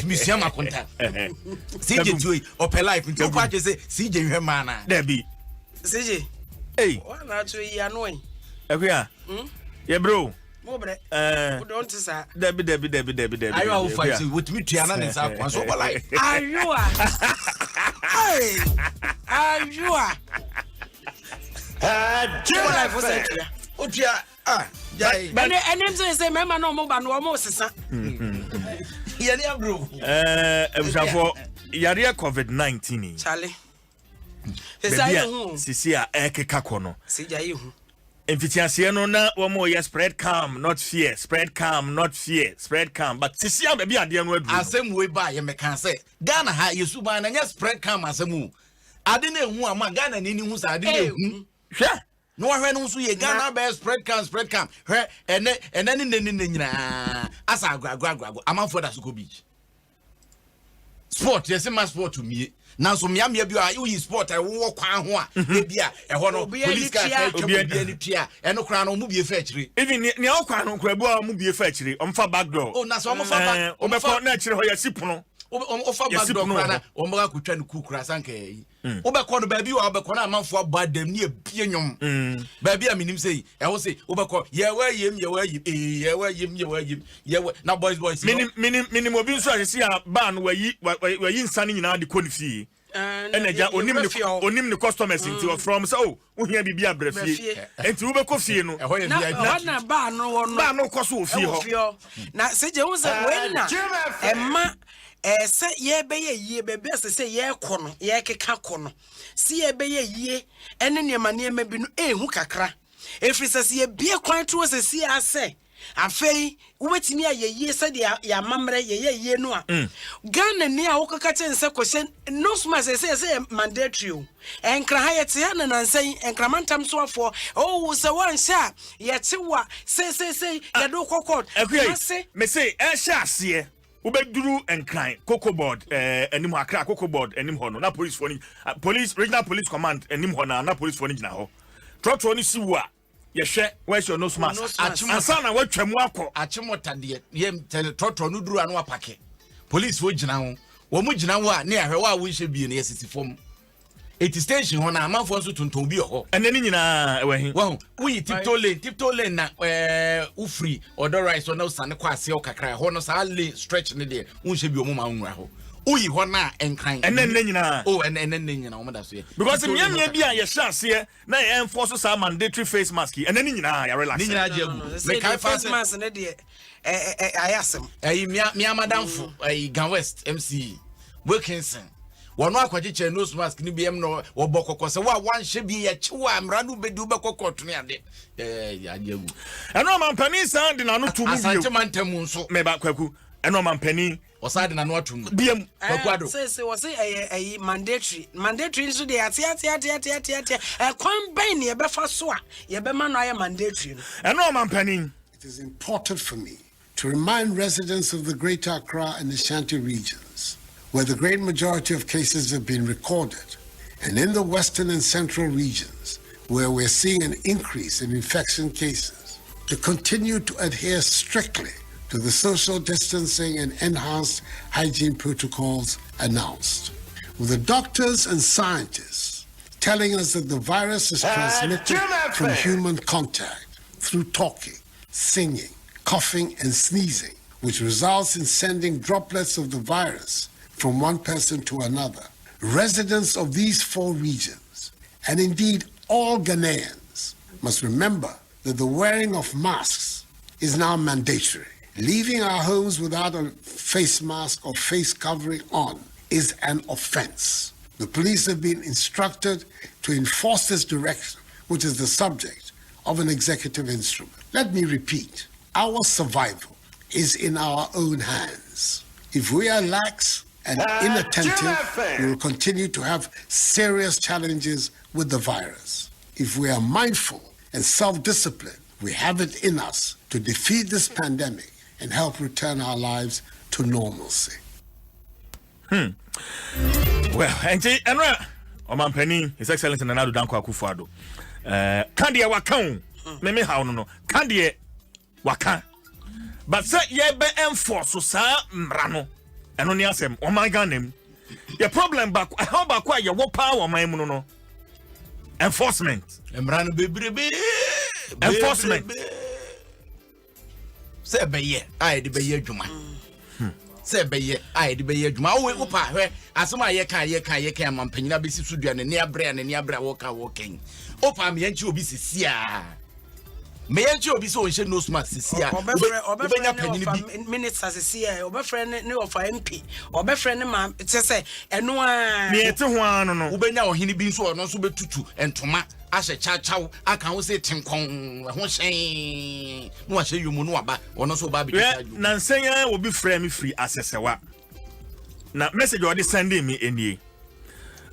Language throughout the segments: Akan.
Misiam akonta. CJ Tui or Pelife into party say CJ Hermana. Debbie. CJ. Hey. What not to you annoying? Yeah. Yeah, bro. Don't say Debbie. I will fight you with me to another one so like. Are you? Hey. Are you? And them say member no more than almost sister. Yeah, bro. For Yaria COVID-19. Charlie. Sisia Kakono. See you. Enfitiasiano na womo ya spread calm, not fear. Spread calm, not fear. Spread calm. But Sisia baby at the end word. Asem way by you can say. Ghana ha Yesuba and just spread calm asemu. I didn't know who Ghana nini who's I didn't. Sure. No one knows who you Ghana bear spread calm. Her and then in the as I grab. I'm out for that Suko Beach. Sport, yes, my sport to me. Now so me am you sport I walk on bia e ho no police car bia ni tia e no kra no mu bie fa chiri even ne o kwa no kra bu a mu bie fa chiri o mfa back door oh na so o mfa back o be ko na chiri ho ya sipono o fa back door kra na o mba kutwa no kukura sanka yi o be ko no ba bi o be ko na amanfo abadam ni ebie nyom ba bi a minim sei e ho sei o be ko ye wa yim na boys minim obi nso ahesi a ba no wayi nsane nyina de konfi eneja onim ne customers into from so ohia bibia brafie enti wo be kofie no na ba no koso ofie ho na seje wo se we na emma se ye be ye bebe se ye kono ye keka kono si ye be ye ene ne ma bi no ehu kakra efri se ye bie kwan to se si ase afei wobetimi ayeye se de ya mamre ye no a Ghana ni a wokaka chense kwese no sma se mandatory o enkra ha yete ya na nansan enkramantam so afo o se wan sha yete wa se ya do kokot me say e sha ase ubeduru enkran cocoa board enim akra cocoa board enim ho no na police regional police command enim ho na police for ni gina ho trotro ni siwa yehwe where's your nose mask asana watwam akọ achimotade yem trotro no duru anu apake police wo gina ho wo mu gina ho a na yahwe wa wo nhye bie na yesisi fom eti station ho na amanfo nso tonton bi ho enani nyina ewahin wo yi tiptoe lane na ufri Unauthorized na usane kwa ase o kakra ho no sa lane stretch ne de wo nhye bi o mu ma nwura ho uyi ho na enkran enenne nyina enenne nyina o mada so because miamia bi a ye hye ase na ye enforce sa mandatory face mask enenne nyina ya relax nyina je agu me kai face mask ne de ayasem mi amadamfo Gan West MC Wilkinson wono akwagiche nose mask ni biem no wo bokoko se wa wanhye bi ye chiwa amra no bedu bekoko to ne ade ya je agu eno mampani san de na no to mu bio asante mantamu nso me ba kwaku eno mampani osade na no atum biem kwakwado say was say mandatory so dey ati kwan ban ne be fa so a ye be ma no aye mandatory eno mampani. It is important for me to remind residents of the Greater Accra and Ashanti regions, where the great majority of cases have been recorded, and in the western and central regions, where we're seeing an increase in infection cases, to continue to adhere strictly to the social distancing and enhanced hygiene protocols announced. With the doctors and scientists telling us that the virus is transmitted from human contact through talking, singing, coughing, and sneezing, which results in sending droplets of the virus from one person to another. Residents of these 4 regions, and indeed all Ghanaians, must remember that the wearing of masks is now mandatory. Leaving our homes without a face mask or face covering on is an offense. The police have been instructed to enforce this directive, which is the subject of an executive instrument. Let me repeat, our survival is in our own hands. If we are lax and inattentive, we will continue to have serious challenges with the virus. If we are mindful and self-disciplined, we have it in us to defeat this pandemic and help return our lives to normalcy. Well, Auntie Enra, Omampeni, His Excellency Nana Danko Akufo-Addo. Kandia wakan, meme how no. Kandia wakan. But say ye be enforce sa mrano. And on yasem, oh my God, name. The problem back, how about quite your what power, my mono? Enforcement. Enforcement. Say be ye, I de be ye juma. Say be ye, I de be ye juma. Oh, we upa where asoma ye kan mampanyina besi sudua ne ne abre walking. Opa me yanchi obi sisia. Me yanchi obi so onhye no smart sisia. Obenya panyini bi minister sisia, obefre ne of MP, obefre ne ma say eno a me ete ho ano no. Obenya ohini bi so ono so betutu entoma. Ashe chachaw aka wo se tenkon ho hyen no ahye yumu no aba ono so ba bi chachaw na nsenya wo bi frame me free asesewa na message or sending me enie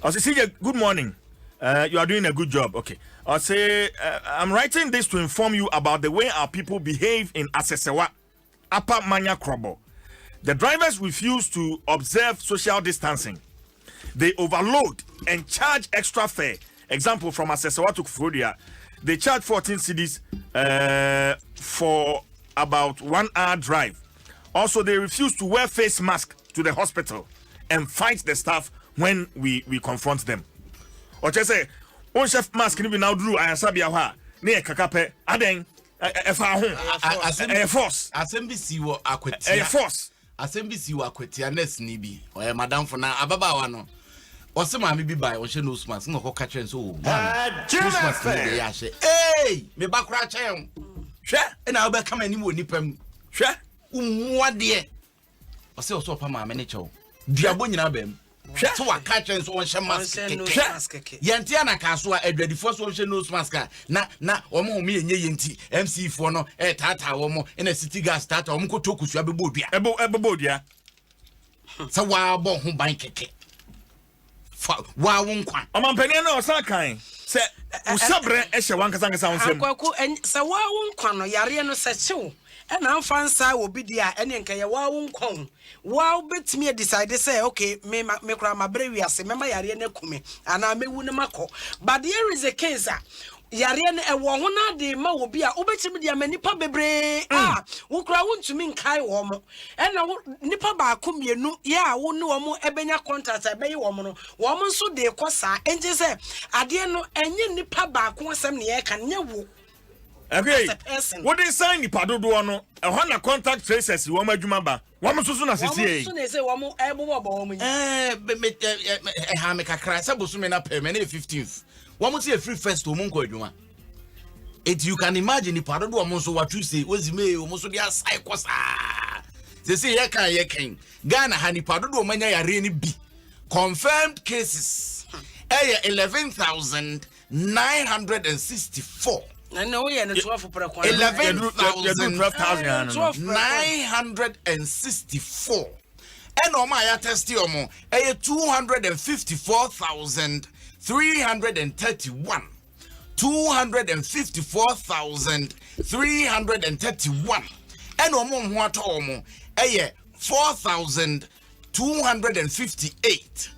I say good morning, you are doing a good job. Okay, I say I'm writing this to inform you about the way our people behave in Asesewa Upper Manya Krobo. The drivers refuse to observe social distancing. They overload and charge extra fare. Example from Asesewa to Kufuria, they charge 14 cedis for about 1 hour drive. Also, they refuse to wear face mask to the hospital and fight the staff when we confront them. Or just say, on chef mask ni now drew I sabia ha ne kakape aden force asembisi wo akwetia force asembisi wo akwetia nurse ni bi o madam for na ababawa no ose ma me bi bai o she no mask no ko ka tren so o mask ni ya she eh me bakura chen hwe na oba kama ni mo nipam hwe umuade ose oso pa ma me ne chew duabo nyina bam so wa ka tren so on she mask yente na ka so adwadifo so on she no mask na omo me enye yenti MC fo no tata wo mo na city gas tata omo ko tokusu abebodua ebebodua sa wa bo ho ban keke wa won kwan omampani na osakan se usabre ehye wankasa wonsem akwaku se wa won kwan no yare no se chew na amfansa obi dia ene nka ye wa won kwan wa betimi decide say okay me kura mabre wiase mema yare na kume ana mewu ne mako but there is a case yare na ewo ho na de ma obi a obetimi dia manipa bebre wo kura wontumi nkai wo mo ena nipa ba ko mienu ya wo ne wo mo ebenya contact ebeyi wo mo no wo mo nso de kosa enje say ade no enye nipa ba ko asem ne ye kan nye wo. Okay, what they sign the padodo no na contact tracers wo ma adwuma ba wo mo susu na sisi wo susu na say wo mo ebo wo mo ha me kakra say bosu me na pay me na 15th wo mo say free first wo mo nko adwuma it you can imagine the padodo wo mo so what you say ozime wo mo so dia sai kosa say ye kan Ghana ha ni padodo wo manya yare ni bi confirmed cases 11,964 no, we are 11,964. And my testy 254,331. 254,331. And what 4,258.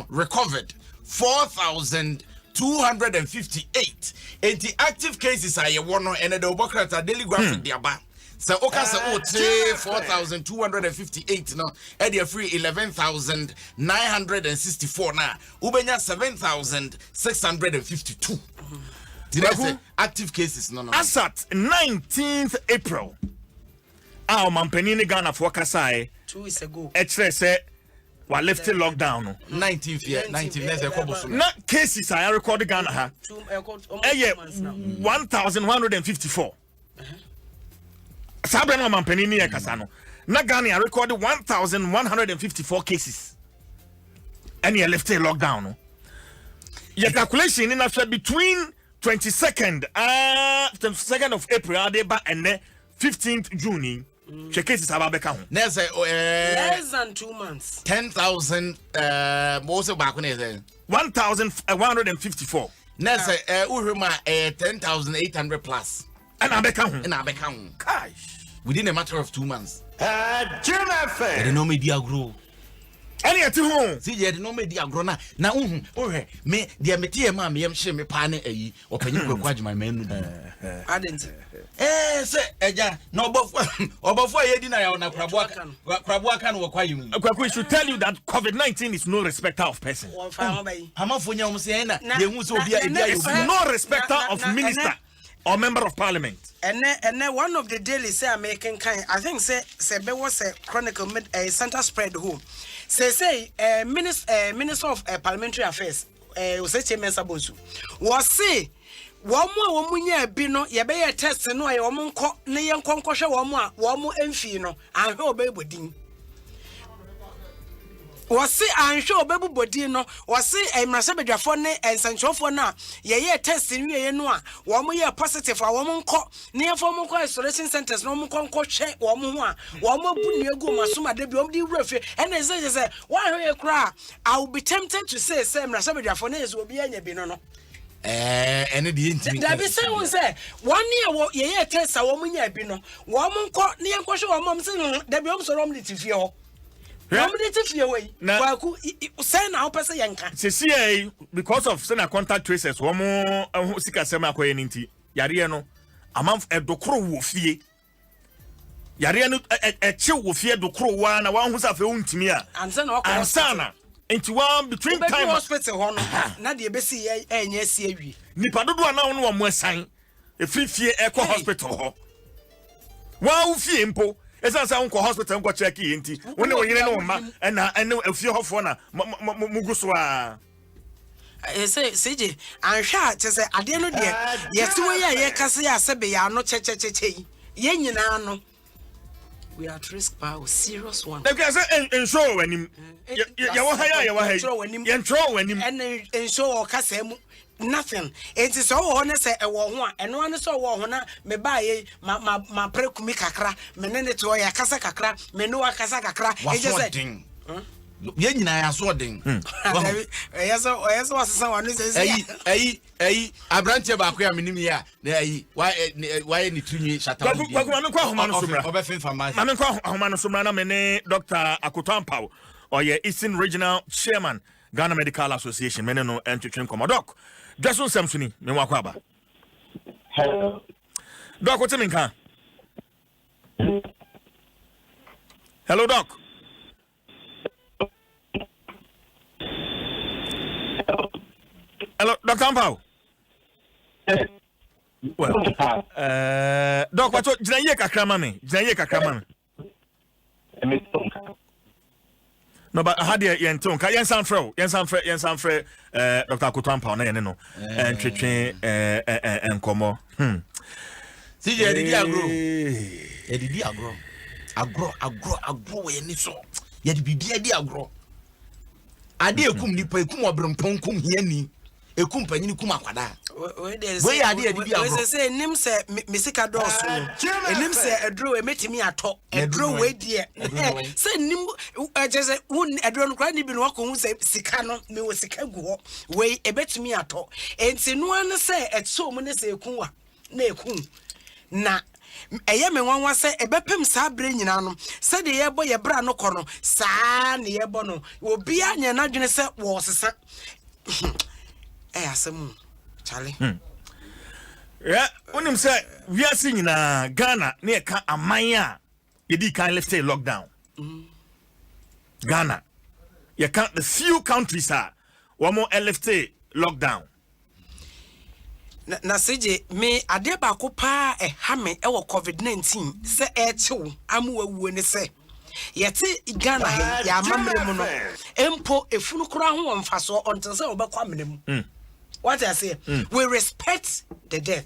Recovered 4,258. 80 active cases are one and the Obokrata daily graphic diaba. So Okasa 4,258 no Edia free 11,964 na Ubenya 7,652. Did I say active cases no as at 19th April our Mampenini Ghana for Kasai 2 weeks ago we lifted lockdown 19th year 19th not cases I recorded Ghana 1,154 Sabrina Mampenini Kasano na Ghana recorded 1,154 cases and you lifted lockdown your calculation in after between 22nd of April and 15th June Che cases about Beckham. Less than 2 months. 10,000 most back when 1,154. Nessa Uruma 10,800 plus. And I become within a matter of 2 months. MultiMedia Group. Any at home. See, you no me dia grona. Na me dia metie ma me yem hye me pa ne ayi. Opanyin kwakwaje my menu. I didn't. Say eja no obofo ye di na ya na kraboaka no wakwaye mu. We should tell you that COVID-19 is no respecter of person. Hamafo nya say na ye hu so obi is no respecter of minister or member of parliament. And then one of the daily say American kind, I think say be was a chronicle center spread home. Say minister of parliamentary affairs Useche Mensabosu was say one more nya bi no ye be ye test no ye omo nko ne ye nkonkoshe wo mo emfi no ahwe obebodin wasi anhwe obebodin no wasi emrase bedwafo ne ensanchofo na ye test ni ye no a wo mo ye positive a wo mo nko ne ye fo mo nko isolation centers no mo nko hwe wo mo ho a wo mo bu ne egu masoma de bi wo di wurafe ene say wa hwe ye kra I will be tempted to say emrase bedwafo na ye so obi anya bi no ene di intimi da bi say won say one year ye test a wo mo nya bi no wo mo nko ne ye nko hwe wo mo say da bi wo so rom de tifie ho because of sena contact tracers womo sika sema akoye nti yare no amam edokoro wo fie yare no eche wo fie dokoro wa na wa hu sa fe untimi a ansana nti wa between time hospital ho no na de be si enye si awie nipa dodo na wo no wo mo asan efifie eko hospital ho wa wo fie mpo esa sa unko hospital unko check yenti woni wo yire no ma na afie hofo na muguso a seje anhwa tese ade no de yesi we ye kase ya sebe ya no chechecheche ye nyina no we are at risk power serious one because ensure wanim ya wo haya ya wo haya ye ensure wanim and ensure kase mu nothing it is all honest e wo ho a eno ane so wo ho na me ba ye ma prekumi kakra me ne ne to ya kasa kakra me no akasa kakra e je say ye nyina ya so den yeso wasesa wanu say ayi abrante ba ko ya menim ya na ayi why ni tunyi shata kwa kwa homa no somra obefen famasi ma me kwa homa no somra na me ne Dr. Akotampaw oye Eastern Regional Chairman Ghana Medical Association me ne no entwetwen komodok Dwaso Nsem suni me wakwa aba hello doc what me kan hello doc hello Dr. Ampaw well doc what jina ye kakra ma me no but how dey yenton ka yen san frɛ Dr. Akotampaw na yen no entwetwe enkomo si je edidi agro we ni so ye de bibia di agro ade ekum nipa ekum obrempon kum hiani ekum panyini kum akwada we ya ade bibia agro we say nim se mesika dos no enim se edro we metimi ato edro we die say nim just won edro no kra ni bi no akon say sika no me wo sika gu ho we ebetimi ato enti no an say etso mu ne say ekun na ekun na eye me nwanwa se ebepem sa bre nyina no se de ye bo ye bra no kɔ no saa ne ye bo no obi anya na dwene se wo sesa asem chale yeah onim se wiase nyina Ghana na ye ka aman a ye di kan left lockdown Ghana ye count the few countries are one more left lockdown na seje me ade ba ko pa ha me e wo COVID-19 se e chew amu awuo ne se yete Ghana he ya mamre mu no empo efunu kura ho mfaso until se obekwa mene mu what I say we respect the death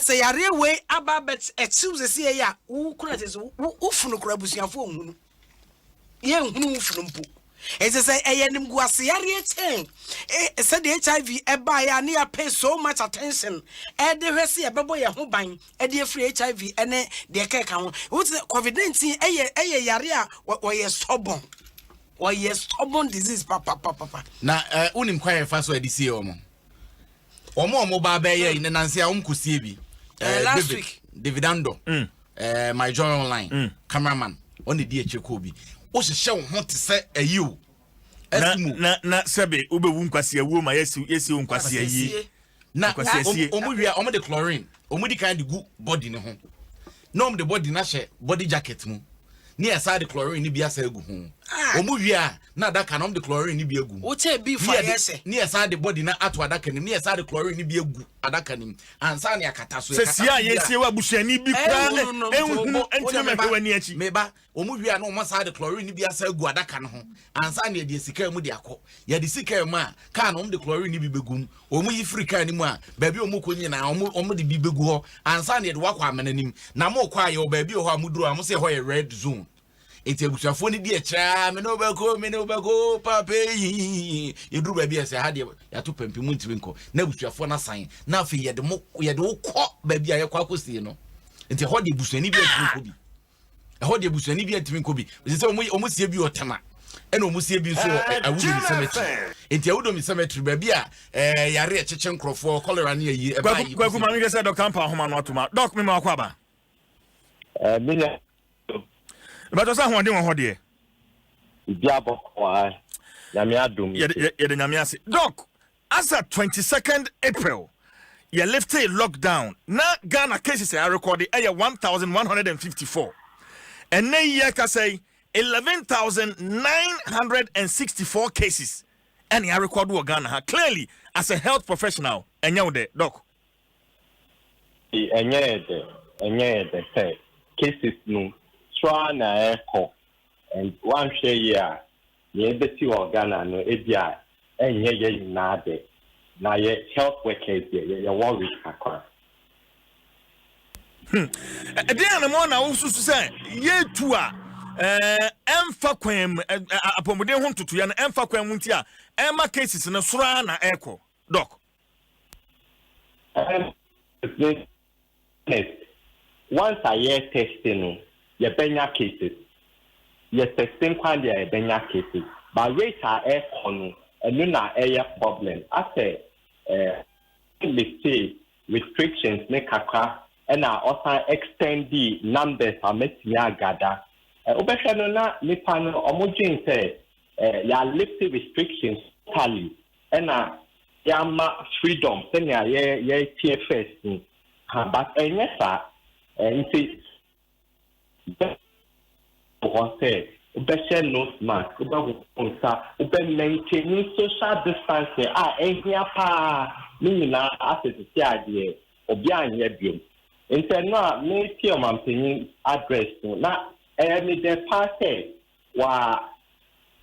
say yare we ababet e chew se se ya wo kura se ufunu kura busuafo ohunu ye nhunu ufunu mpo it is a yenim guasiari chain said the HIV e buy and ya pay so much attention e de hwese e bebo ye ho ban e de free HIV ene de keka ho what COVID-19 e yare a we stubborn disease papa na unim kwa ye fa so edisi omo ba ba ye ne nanse a umkusie bi last week Dividendo my joy online cameraman on the DH Kobi o se hye wo ho te se ayi o na sebe obewu nkwase awu ma yesi nkwase ayi na omu wi a omu de chlorine omu di kan de gu body ne ho na omu de body na hye body jacket mu ni esa de chlorine ni bia sa egu ho omu wi a na adaka na omu de chlorine ni bia egu o che bi fa yese ni esa de body na ato adaka ni esa de chlorine ni bia egu adaka ni ansa na akata so se sia yesi wa busuani bi kra enhunu entime mehwani achi meba omu wi a na omu sa de chlorine ni bia sa egu adaka ne ho ansa na de sika mu de akọ ya de sika mu a ka na omu de chlorine ni bi begum omu yi free ka ni mu a ba bi omu konyi na omu de bi begu ho ansa na de wakọ amananim na mo kwa ye o ba bi ho amuduro amu se ho ye red zone enti abusuafo ni di ekra me no beko papa yi yeduru ba bi ese ha de ya to pempemu ntimi nko na abusuafo na san na afi ye de ukọ ba bi aye kwa akosie no enti ho de busuani bi ntimi nko bi ho de busuani bi ntimi nko bi se omu sie bi otama ena omu sie bi so awudo mi cemetery enti awudo mi cemetery ba bi a yare echeche nkrofo cholera na yi e ba yi kwaku ma mi se Dr. Ampa homa no atoma doc me ma kwa ba Bila but osa ho de won ho de Diabo kwa Nyame Adom ye de Nyame ase doc as at 22nd April you lifted a lockdown na Ghana cases are recorded 1154 and na year ka say 11,964 cases and you record wo Ghana clearly as a health professional enye de doc enye de say cases no try na echo and one share year ye beti wo Ghana no ebia enye ye na de na ye health workers ye worry akwa na mo na wo susu say ye tu a emfa kwam apomode ho ntutu ya na emfa kwam nti a ema cases na sura na echo doc once I hear testing you benya cases you testing kwande you benya cases but rate are echo no and na air problem after let's say restrictions make akwa and also extend the numbers are metimi agada obehwe na nipa no omogin say ya lift restrictions totally and ya ma freedom say ya TFS but enyesa nti say obehwe nose mask maintain social distancing ehia pa ni na asset ti ade obi anye biom nti na me ti o mampeni address na me the party wa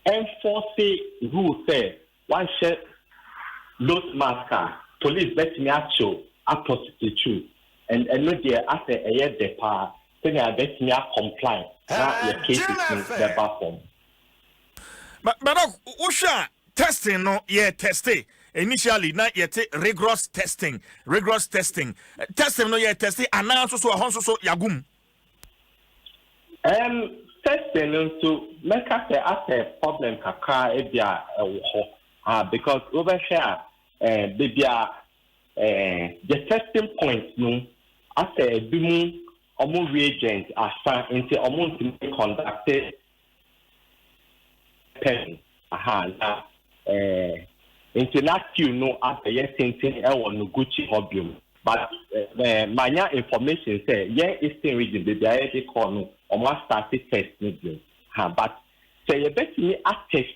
enforce rule say one share those masker police bet me actual a prostitute and no there after a year the pa then I bet me comply na your case is the platform but usha testing no yeah testing initially na yet rigorous testing testing no yeah testing announce so yagum testing so make us a problem kakra ebia because over here bibia the testing point no as a bimu omo reagent asa into omo conducted pen na international no as a yes thinking e won no gucci obium but manya information say eastern region bibia e call no omo start test no but say you bet me attest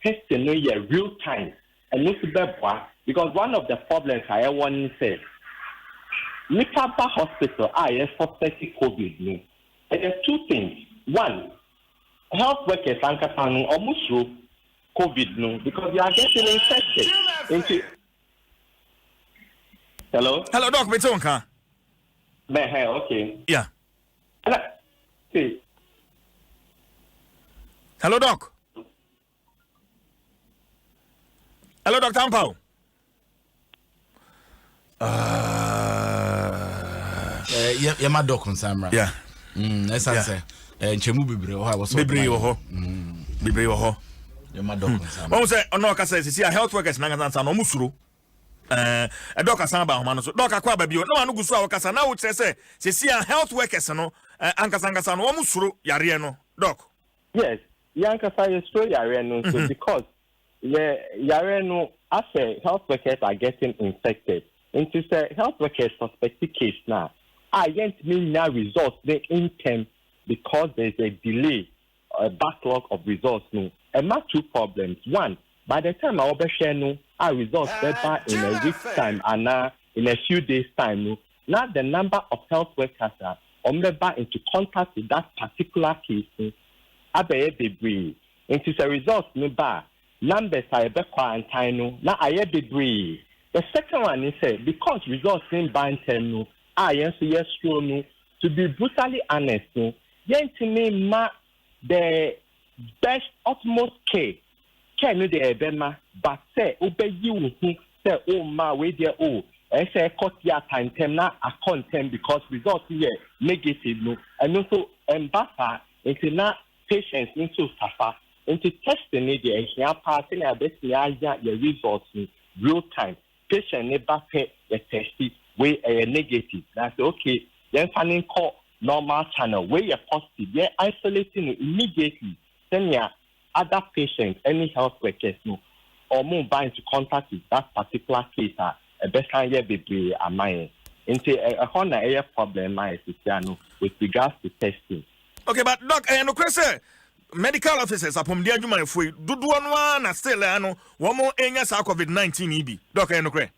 testing no yeah real time and no because one of the problems I want to say Nikapa hospital is suspected COVID no. And there's two things. One, health workers and almost COVID no because they are getting infected. Hello, doc, me tonka. Okay. Yeah. See. Hello, doc. Hello, Dr. Ampao. Yeah, my doc on Samra. Yeah. That's answer. Chemu Bibre, I was Bibre, yeah, my doc on Samra. Oh, say, no, I say, see, health workers, Nangan, no Musuru. A doctor Samba, Manaso, Doctor Quababio, no one who saw Casa now, would say, see, health workers, no, Ankasangasan, Musuru, Yariano, doc. Yes, Yankasa is so Yareno, so because Yareno, as health workers are getting infected, into say health workers suspected case now. I yet mean now results they intend because there's a delay, a backlog of results. No, and my two problems. One, by the time I share no, our results better in a week's time and now in a few days' time. No, now the number of health workers are into contact with that particular case. Abeye debris into the results no bar numbers are be quarantine no na aye debris. The second one is because results in banten no yes true no, to be brutally honest no yentimi ma the best utmost care no the ebema but say obeyi wo hu say o ma we there o say cut ya time na a content because results here negative no and also embasa into na patients into suffer into testing the here passing a best the results in real time. Patient never pay the test way negative. That's okay. Then finding call normal channel where you're positive. You're isolating it immediately. Then yeah, other patients, any health workers no or move by into contact with that particular case a best be a mine. Into a Honda air problem with regards to testing. Okay, but doc, no question. Medical officers upon the adjuman if we do one still one more enya COVID-19 EB. Doc, no question.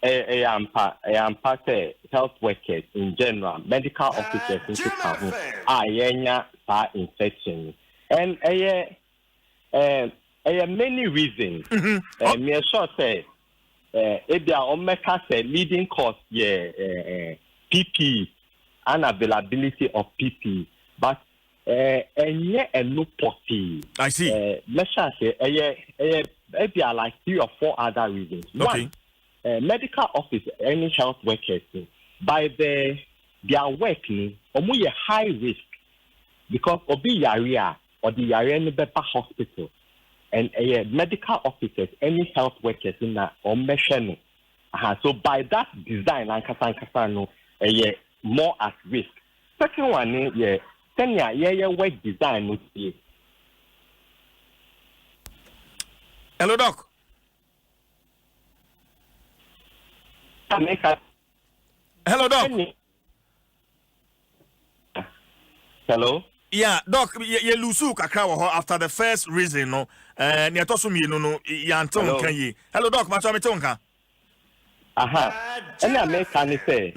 I am part health workers in general, medical officers into account. Enya infection, and many reasons. Me sure say if they are on leading cause PP. Unavailability of PP, but no potty. I see. Let's say there are like 3 or 4 other reasons. Okay. One, medical office, any health workers, by their work, omu high risk because obi yarea or the yarea no better hospital, and medical officers, any health workers in that or mission. So by that design, no, more at risk. Second one, work design. Hello, doc. Hello, doc. Hello. Yeah, doc. You lose kakra after the first reason, no. Ni atosu mi no yanton kan yi. Hello, doc. Macho metonka. Aha. And I make can say.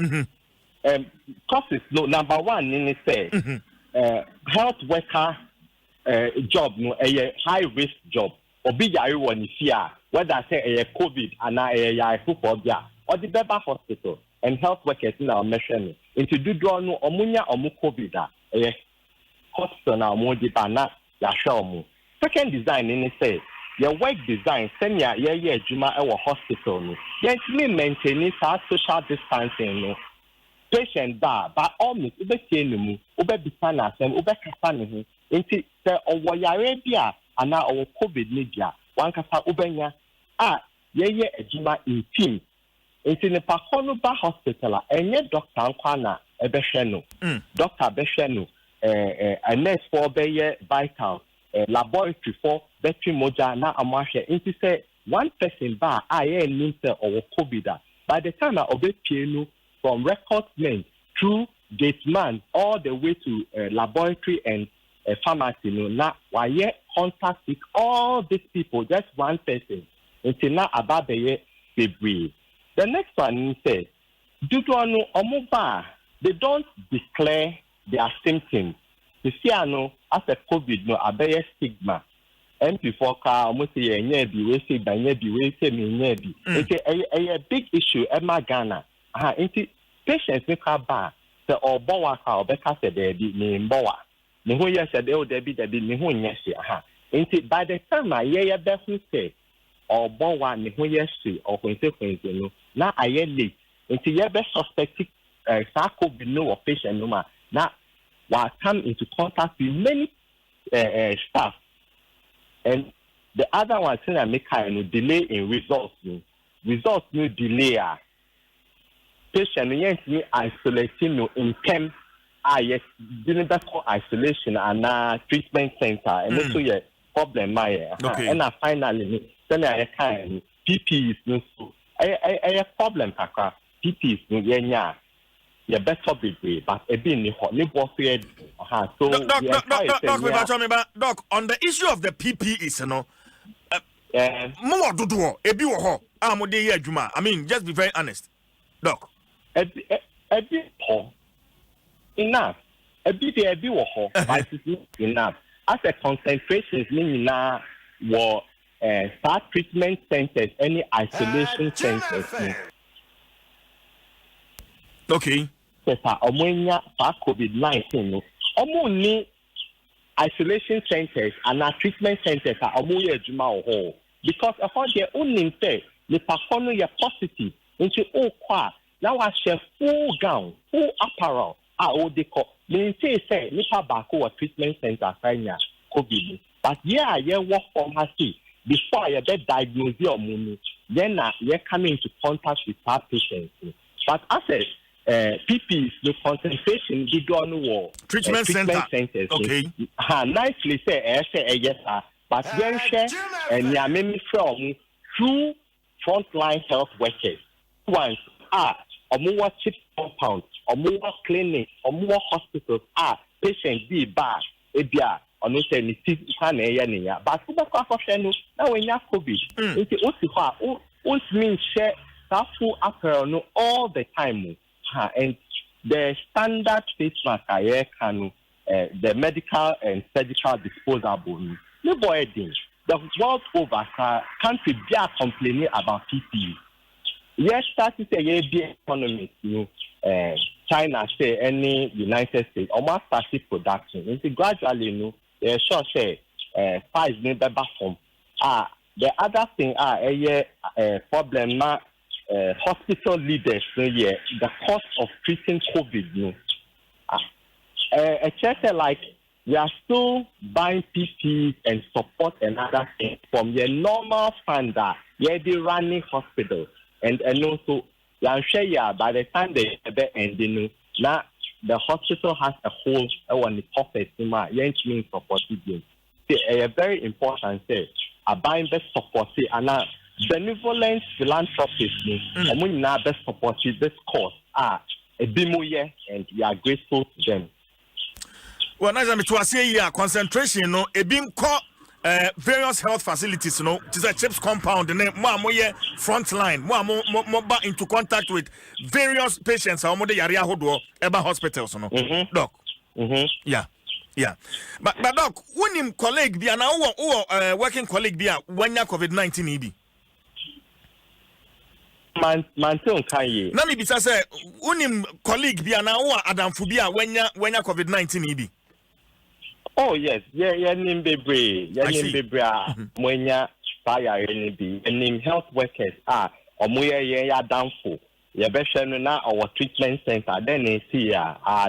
Causes no number one in say health worker job no a high risk job obi yare woni fear whether say a COVID and a phobia or the Beba hospital and health workers in our mission into do draw no omunya omu COVID hospital na omu di bana ya show. Second design in say your work design send ya juma e hospital no yet me maintaining social distancing no patient bar by all means ube tienemu ube bisana sem ube kasane ho enti se owo yare bia ana owo COVID media wan kasa ubenya ye ejima in team enti ne pa kono ba hospital enye doctor nkwa na ebe hwe no doctor be hwe no a nurse for be vital laboratory for battery moja na amahwe enti se one person ba ye nim se owo COVID by the time obe pienu from record men through gate man all the way to laboratory and pharmacy, no, now why contact with all these people, just one person, until now about the debris. The next one says, they don't declare their symptoms. You see, I know as a COVID, no, a stigma. And before almost a year, we say by year, we say me, it's a big issue. Emma Ghana. Into patients make a bar, the or boa or better said there be name boa. Me who yes said there be me who yes into by the time I hear definitely say or boa me who yes or consequence no now I hear late into your best suspected sarco be no or patient no now will come into contact with many staff and the other one saying I make a delay in results no delay patient yẹn ti isolating no in term yes, universal isolation and treatment center, and also yeah problem okay. And finally, then I can PPs no so a problem kakra PPs no yeah you better be but a bit ni boss so Doc, on the issue of the PPEs, you know, more do ebi wo ho amode ye adwuma. I mean, just be very honest, Doc. A bit enough. A bit wo ho, but it's not enough. As a concentration meaning now war start treatment centers, any isolation centers. Okay. Omonya for COVID-19 no. Omo ni isolation centers and treatment centers are omoye adwuma ho because upon their own name say the perform you positive into kwa now I share full gown, full apparel. What they call mean say nipa bako or treatment center fanya COVID. But yeah work from her see before you get diagnosed your money, then you come into contact with our patients. But as PPs the concentration the don't war treatment centers. Okay. Nicely say yes but then share and ya many from true frontline health workers. Once more cheap compounds or more clinics or more hospitals patients be bad ebia ono say ni ya but now when you have COVID it means share that full apparel all the time. And the standard face mask the medical and surgical disposable. No boy the world over country they are complaining about PPE. Yes, that is a economy. China say any United States almost started production. It's gradually sure say 5 never from. The other thing a problem hospital leaders the cost of treating COVID a church like we are still buying PPE and support and other things from your normal fund the running hospitals and also I'm sure by the time they end now the hospital has a whole on the pocket means supporting a very important say a buying best support and benevolent philanthropists now best support this cause a bimoye and we are grateful to them. Well, nice to say here concentration no e bin call various health facilities no it is a chips compound and more front line more into contact with various patients more the area hodo eba hospitals no doc yeah but doc when him colleague bia na working colleague bia when ya COVID-19 edi Manton Kaye. Na mi bisa say unim colleague bia na wo adamfo bia when ya COVID-19 edi. Oh yes, yeah nimbebre mwenya fire ni bi nim health workers omoye ya adamfo ye be hwe na our treatment center then see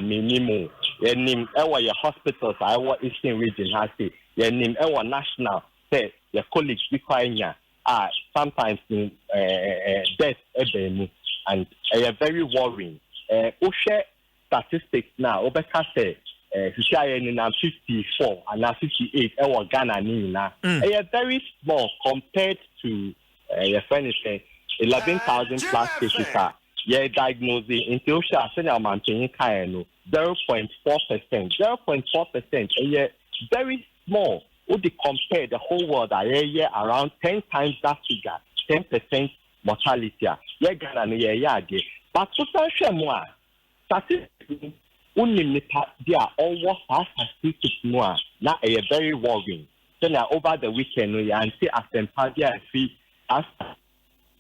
minimum ye nim ewo ye hospitals ewo eastern region ha say ye nim ewo national say your colleagues be kwanya sometimes death and very worrying. Share statistics now. Obeka say 54 and 58 Ghana nina. Very small compared to your friend is 11,000 plus cases. Diagnosing in Osha senior maintaining 0.4%. 0.4%. Very small. Would they compare the whole world around 10 times that figure, 10% mortality. But substantial statistics they are almost statistics more. Now a very worrying. Then over the weekend we see as empadia fee as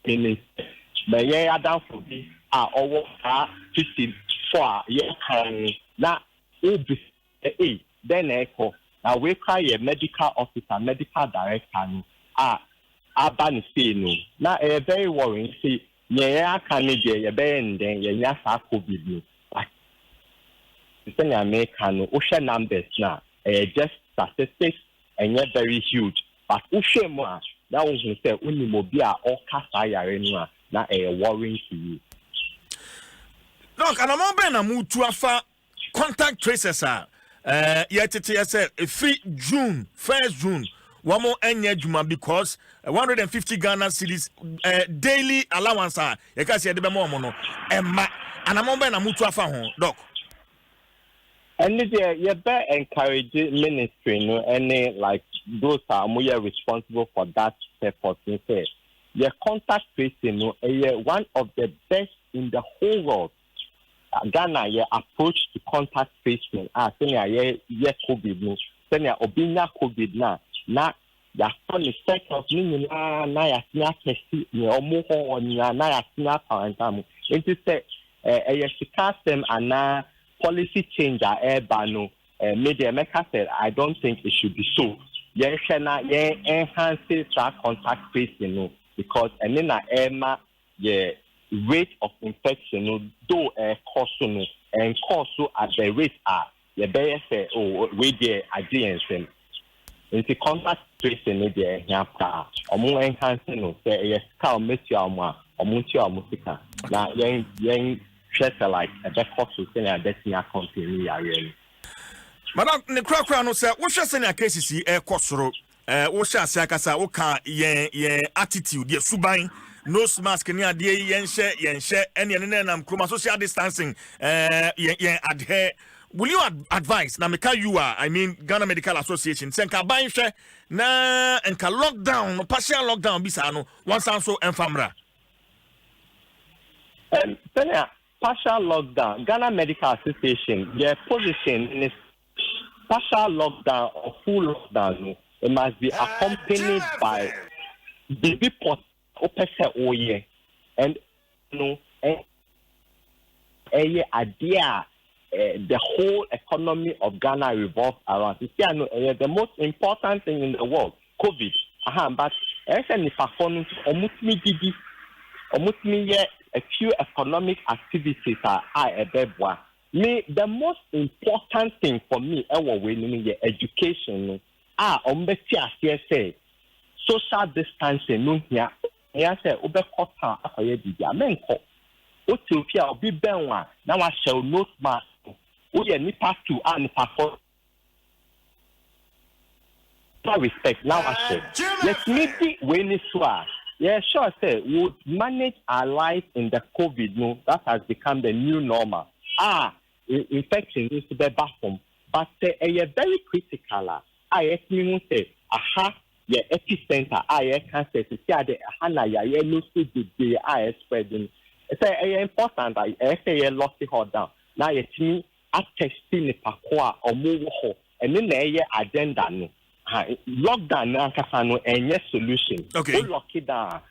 in the down for this almost 54 now then echo. Now we cry a medical officer, medical director, urban no. Now a very worrying see, yeah, can be a band, then yes, I could be. The American ocean numbers now, just statistics and yet very huge. But ocean more, that was say, Unimobia or Casaya, now a worrying to you. No, can I remember na mutu afa contact tracers are yet free June 1st June one more juma because 150 Ghana cedis daily allowance you can see the more mono and I'm on a mutual phone doc. And you better encourage ministry, no, any like those are more responsible for that purpose. Your contact tracing, no, one of the best in the whole world. Ghana, your approach to contact tracing, senior ye COVID, no, senior obinya COVID na ya funny set of me na ya senior testi, no more on ya na ya senior parentamu. Into say, them and policy change no media maker said I don't think it should be so. Yes, enhance that contact tracing, no, because and then Emma rate of infection, no, though cost no and cost so at the rate are the better say we there against them. Into contact tracing media here or more enhancing no say yes cow miss your ma or mutua musica. Now yang like a back cost to send a destiny company really. Madam ne kra no say wo hwese na cases e kosoro wo hwe asiakasa wo ka ye attitude ye suban nose mask ni ade yenhye ene nam kroma social distancing ye adhere. Will you advise na meka you are I mean Ghana Medical Association senka ban hwe na enka lockdown partial lockdown bisa no once so enfamra partial lockdown, Ghana Medical Association, their position in this partial lockdown or full lockdown, it must be accompanied by the report and idea the whole economy of Ghana revolves around. The most important thing in the world, COVID. But a few economic activities are a bebwa. Me, the most important thing for me, education. Say social distancing. No here. Here say obekota akoye bibi. Amenko. Otopia obi benwa na wa shall note mask. Oye nipa 2 and nipa 4. Respect now I say. Let me be when swag. Yeah, sure. Say would manage our life in the COVID. No, that has become the new normal. Infection is to be back home, but say a very critical. I say, yeah, epicenter. I can say to see the Hana ya no see the spreading. It's important. I say lost it all down. Now it's me at testing the pakwa or move ho, and then the agenda no. Lockdown na kasano enye solution. Okay. Lock it down.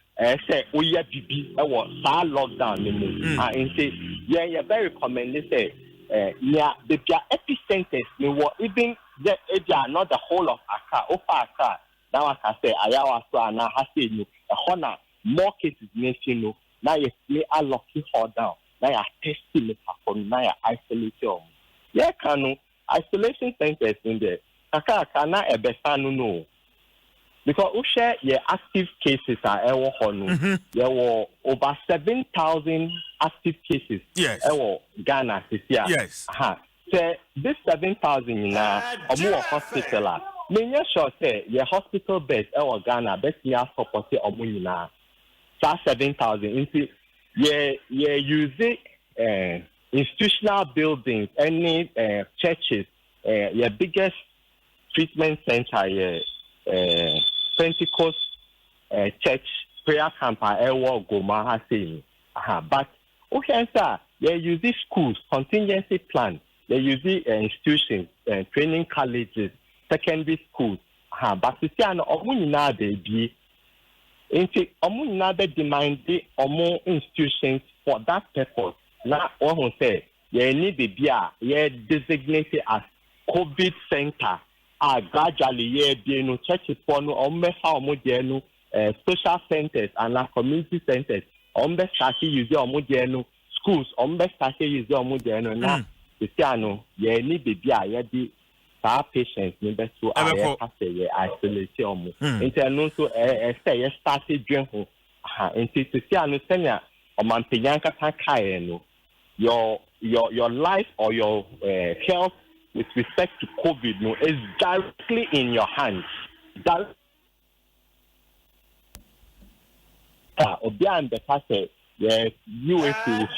Say oya bibi was lockdown ni and say yeah very recommended say the epicenters ni even not the whole of Accra. Accra. Now I can say ayawa so na ha say no e more cases nation no. Now you may lock it all down. Now you testing the platform. Now you isolation. Yeah, kanu isolation centers in there. Kana no. Because we share your active cases are there were over 7,000 active cases. Yes. Ghana this year. Yes. So this 7,000 in more hospital. Many sure say your hospital beds Ghana best near support omunina. So 7,000 into using institutional buildings, any churches, your biggest treatment center, Pentecost church prayer camp, Goma has seen. But okay, sir, they use these schools, contingency plan, they use the institutions, training colleges, secondary schools. But you see, Omunina baby, into Omunina demand the Omo institutions for that purpose. Now, one say, you need the beer, designated as COVID center. Gradually, churches for no social centers and community centers. Started using schools. Started using now. You need the beer. Patients need to isolation. Into so say started drinking. Into to see no senior or Mampianka Takayeno. Your your life or your health with respect to COVID no is directly in your hands. Obian the passage, yes, USA,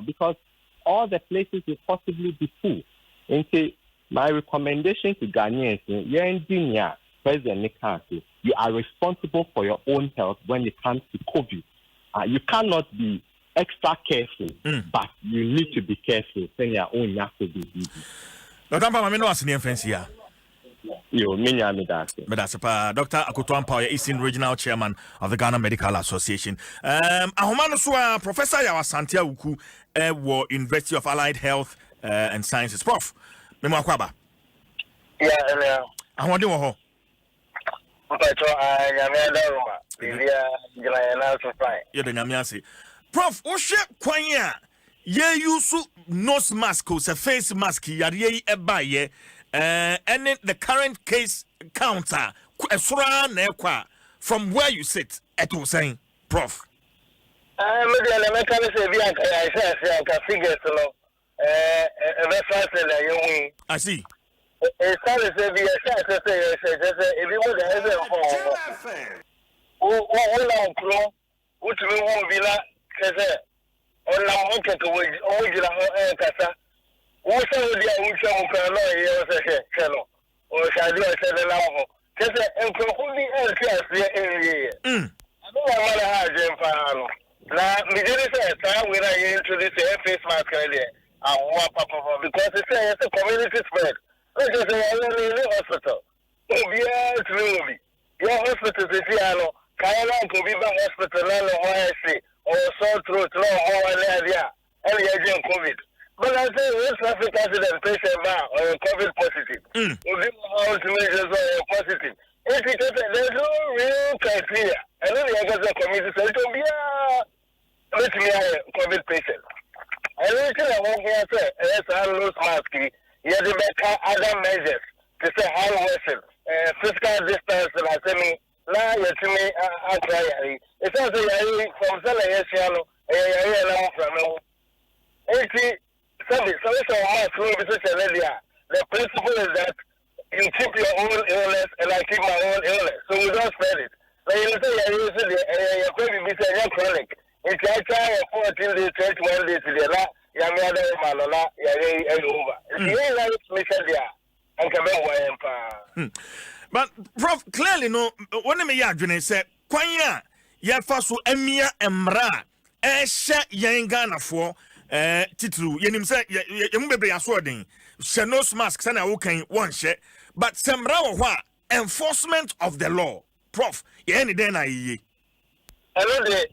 because all the places will possibly be full. And say, my recommendation to Ghanaians, President Nikasi, you are responsible for your own health when it comes to COVID. You cannot be extra careful, but you need to be careful. Saying your own COVID. Dr. Mpamamino asini mfensi ya. Yo, Medasapa, Dr. Akutuampa, Eastern Regional Chairman of the Ghana Medical Association. Ahomano Sua, Professor Yawa Santia Uku, University of Allied Health and Sciences. Prof, Memo Akwaba. Yeah. Ahomadi wo. Prof, Oshe Kwanya, ye use nose mask, a face mask, yari ebaye. And then the current case counter from where you sit at saying, Prof. I see. What's the because it's a community spread. Let's just say hospital. Your hospital is here. Kayana could be back hospital or sore throat, no, and COVID. But I say, West Africa accident patient now or COVID positive. Positive. There's no real criteria. And then the other community said, let me have a COVID patient. And then I want to say, let's lose mask. You have to other measures to say hand washing, physical distance, and I say me, now you to me, I try. It's also from Salayasiano, the principle is that you keep your own illness and I keep my own illness. So we don't spread it. But you say you're using you're going to be chronic. If you try 14 days, 21 days to the you're over. But Prof, clearly no one me ya say kwanya ya faso emia emra ehye yen Ghana for titru yenim say yemu bebe yasoden she nose mask say na wo kan won hye but semra wo ho enforcement of the law. Prof, ye any den na yiye. Hello, let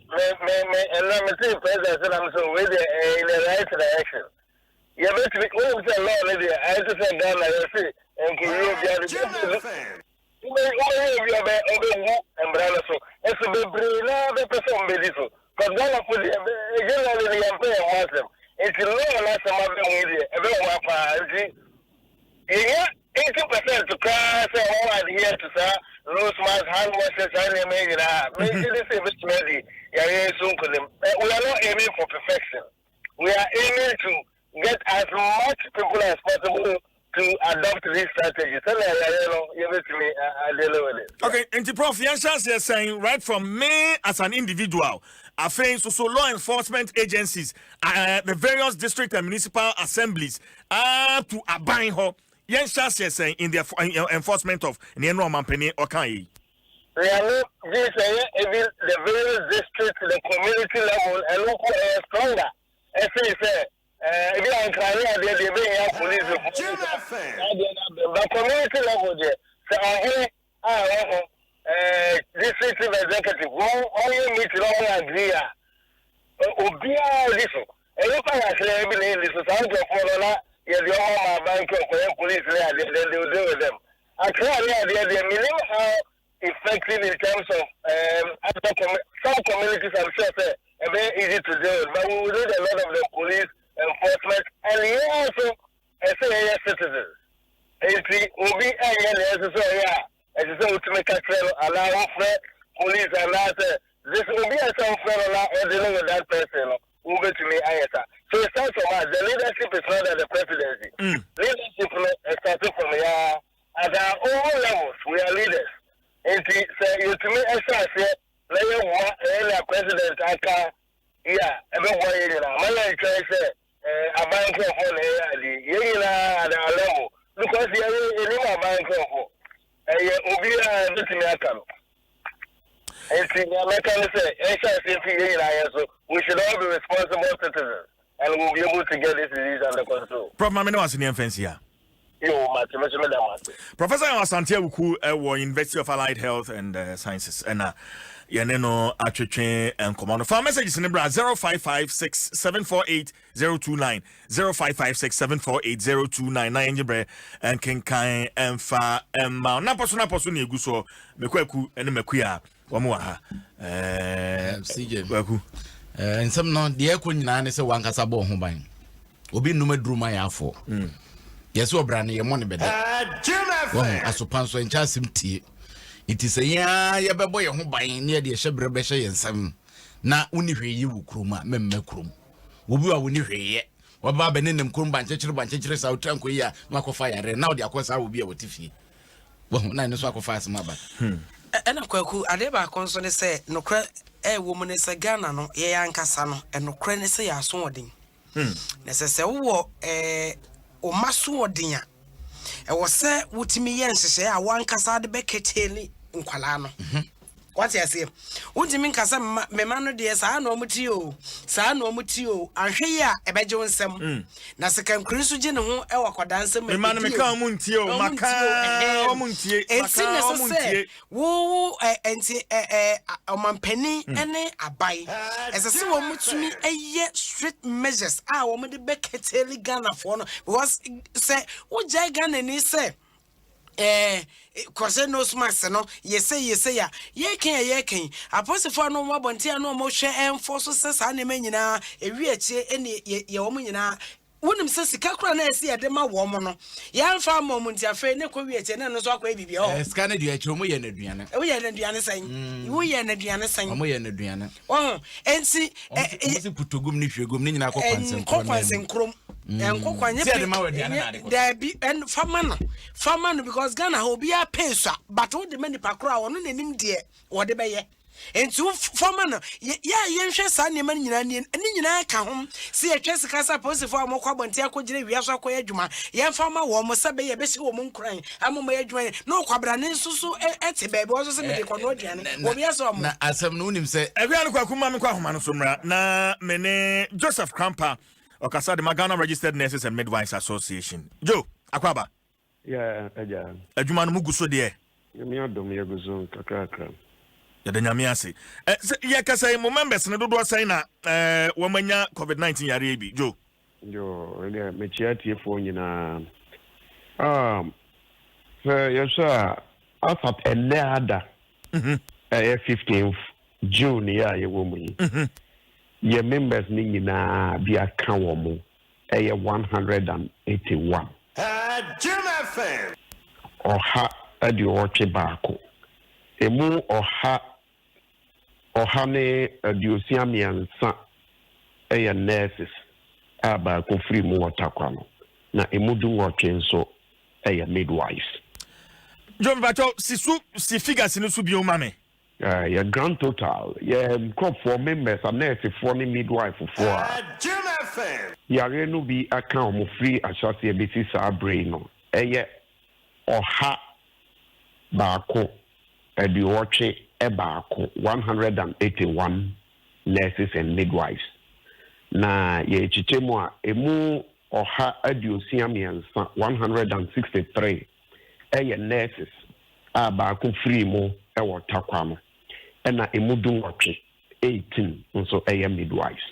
me see president I'm so with in the right direction. You bet me all the law lady I just said down like I see and you umbrella so it's a be person be this because Ghana for generally the employer wants them. It's a law last time I've been with you. Yeah, 80% to cry say all adhere to sir. Nose mask, hand washes, and maybe this is ready. We are not aiming for perfection. We are aiming to get as much people as possible to adopt this strategy. So, I deal with it. Okay, and the Prof, you're saying right from me as an individual, I think so law enforcement agencies, the various district and municipal assemblies, to abide her. Yes, you're saying in the enforcement of the normal penny or can you? We are not this the various districts, the community level, and local stronger. As we say, if you are trying to be police, the community level there. So district executive, all you meet to agree. Obia listen. And you can actually listen. So I'm going the bank of police there, they will deal with them. I try they know how effective in terms of some communities, I'm sure, say, very easy to deal with. But we will need a lot of the police enforcement and you also say citizens. It will be to make a trail, allow police, allow this will be a self-allow dealing with that person. over to me, so it starts from us. The leadership is not at the presidency. Leadership starting from here. At our own levels, we are leaders. And you to me, as I said, the president, I can't, everybody, my choice, a bank of the level. Because you are a bank of we should all be responsible citizens and we'll be able to get this disease under control. Prof. Mamino was in the offense here. Professor Santia Wuku, University of Allied Health and Sciences, and Yaneno Acheche and Commando. For messages in the 0556 748 029 0556 748 029 Nayanjibre and Kenkai and Fa and Mount Naposuni Guso, Mekweku and Mekuya, Wamuaha. CJ. And some non the Equin is a Wankasabo Humbine. Obi Numedruma Yafo. Yes, or brand your money better. As to Panso and Chasim tea. It is a ya boy who buying near the Shebrebesha and some. Na unife you kruma, memekrum. Ubu are unife. What Babenin Kumban, Church out Tranquilla, Macofire, and now the Aquas will be able to fee. Well, nine is sacrifice, mother. And a quaku, Adeba constantly say, no cre a woman is a gunner, no, Yankasano, and no cranny say a swording. Necessary war o maso odin a wo se wutimi yenhye a wankasa de beketeli nkwala no what you say wutimi nkasa mema no de saa na omuti o anhwe ya ebeje nsem na sekan krinsu gi ne ho e wakoda nsem mema no meka omunti o maka omunti wo enti omampani ene abai esese wo mutumi eye strict measures a wo de beketeli Ghana for no because say wo jai Ghana ni say cause no smash no ye say ya ye ken apostle no mo bontia no mo hwe enforce so sa na manyina ewi achi ene ye wo nyina wonim se sika kura na esi ade ma wo mo no ya mfa ma mo ntiafe ne ko wi achi ne no so akwa bibia ho sika na dua achi mo ye na duane wo ye na duane san wo ye na duane san mo ye na duane enti si putogum ni hwegum ni nyina kokwansen krom enkokwanye there be and farmer no because Ghana ho bia pesa but wo de mani pakro a no nanim de wo de beye entu farmer no ya yenhwe sa ne mani nyina ka ho se etwe sika sa posifo amokwa bonte akogire wiaso akoy adwuma ye farmer wo mo sabe ye besi wo mo nkran amomo ye adwuma no kwabra ne nsusu ete bebe wo so se me de kono aduane wo bia so mo na asem no unim se ewia no kwakuma me kwa homa no so mra na mene Joseph Krampa Okasa the Ghana Registered Nurses and Midwives Association. Joe, Akwaba. Yeah, Aja. Adwuma no mugu so de. Me Adom yeguzo kakrakra. Ya de nyame ase. Ye kasa mo members ne dodo asai na womanya COVID-19 yare bi, Joe. Yo, ele me chiatie fo nyina. Yesa afat enada. 15th June ya ye wo mu. Your members ni na bi aka wo mo 181 oha adi oche baako emu oha ne adiosia miansa nurses baako free mu watakwa no na emu du oche nso midwives John Bato si figures ni su bi o mame your grand total, crop for members and nurses for the midwife for no be account free associate basis brain. Oha Bako Edioche Ebako 181 nurses and midwives. Na ye chichemwa emu oha ediosiamians 163 nurses Bako free mo takwano. And emudu watch 18 also midwives.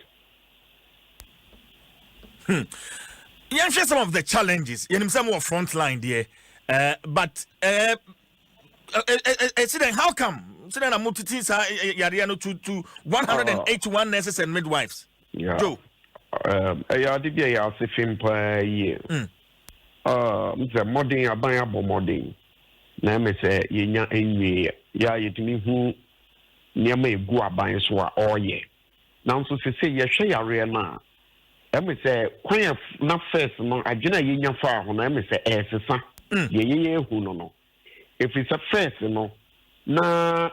You share some of the challenges. You know some more front line there. But how come? So then I'm to 181 nurses and midwives. Yeah. Joe. I did a film per year. The modern abaya modern. Name say yenya enwe ya yetimi hu niam egu aban so a oye now so say ye hwe yare na me say kwan na first no adwena ye nya fa ho na me say esesa ye hu no if it's a first no na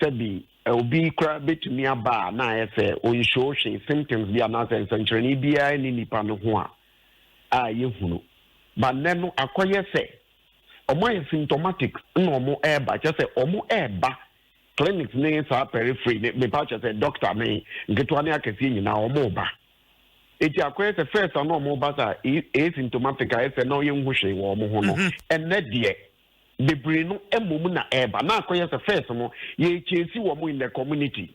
sabi obi kra betumi aba na ye say on show symptoms bi na say nkyereni bia ni nipa no ho a ye hu no but neno akoye say omo symptomatic no omo eba just say omo eba clinics ne sa periphery me pa say doctor me ngeto ani akesi nyina omo ba eti akoye say first no omo ba sa asymptomatic I say no ye nhwe wo omo ho no enne de bebre no emom na eba na akoye say first no ye chesi wo mo in the community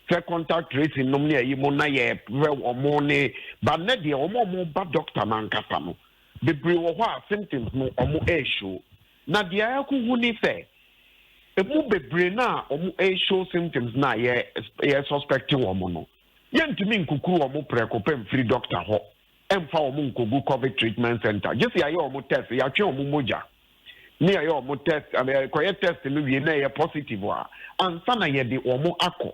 fe contact tracing no ne ayi mo na ye omo ne ba ne de omo ba doctor man kasa no bebre wo ho symptoms no omo show na de ayakuhu ni fe emu bebre na omo show symptoms na ye suspect wo mo no yentumi nkukuru omo preko pem free doctor ho emfa omo nkogu covid treatment center just ya omo test ya twe omo moja ni ya omo test koye test no wie na ye positive wa ansa na ye de omo akọ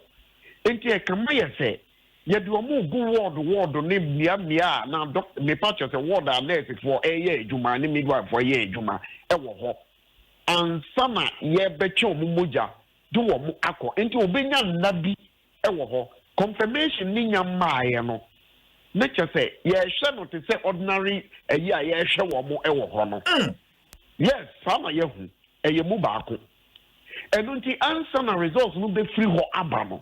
enti e kama ye se ye de omo gu ward ne mia na doctor me patch say ward and nurse for eye adwuma ne midwife for eye adwuma e wo ho ansa na ye beche omo moja do omo akọ enti obenya nabi e wo ho confirmation ni nyamaaye no nature say ye hwe no te say ordinary ye hwe wo mo e wo ho no yes sama ye hu ye mu baako enunti answer na results no be free ho aba no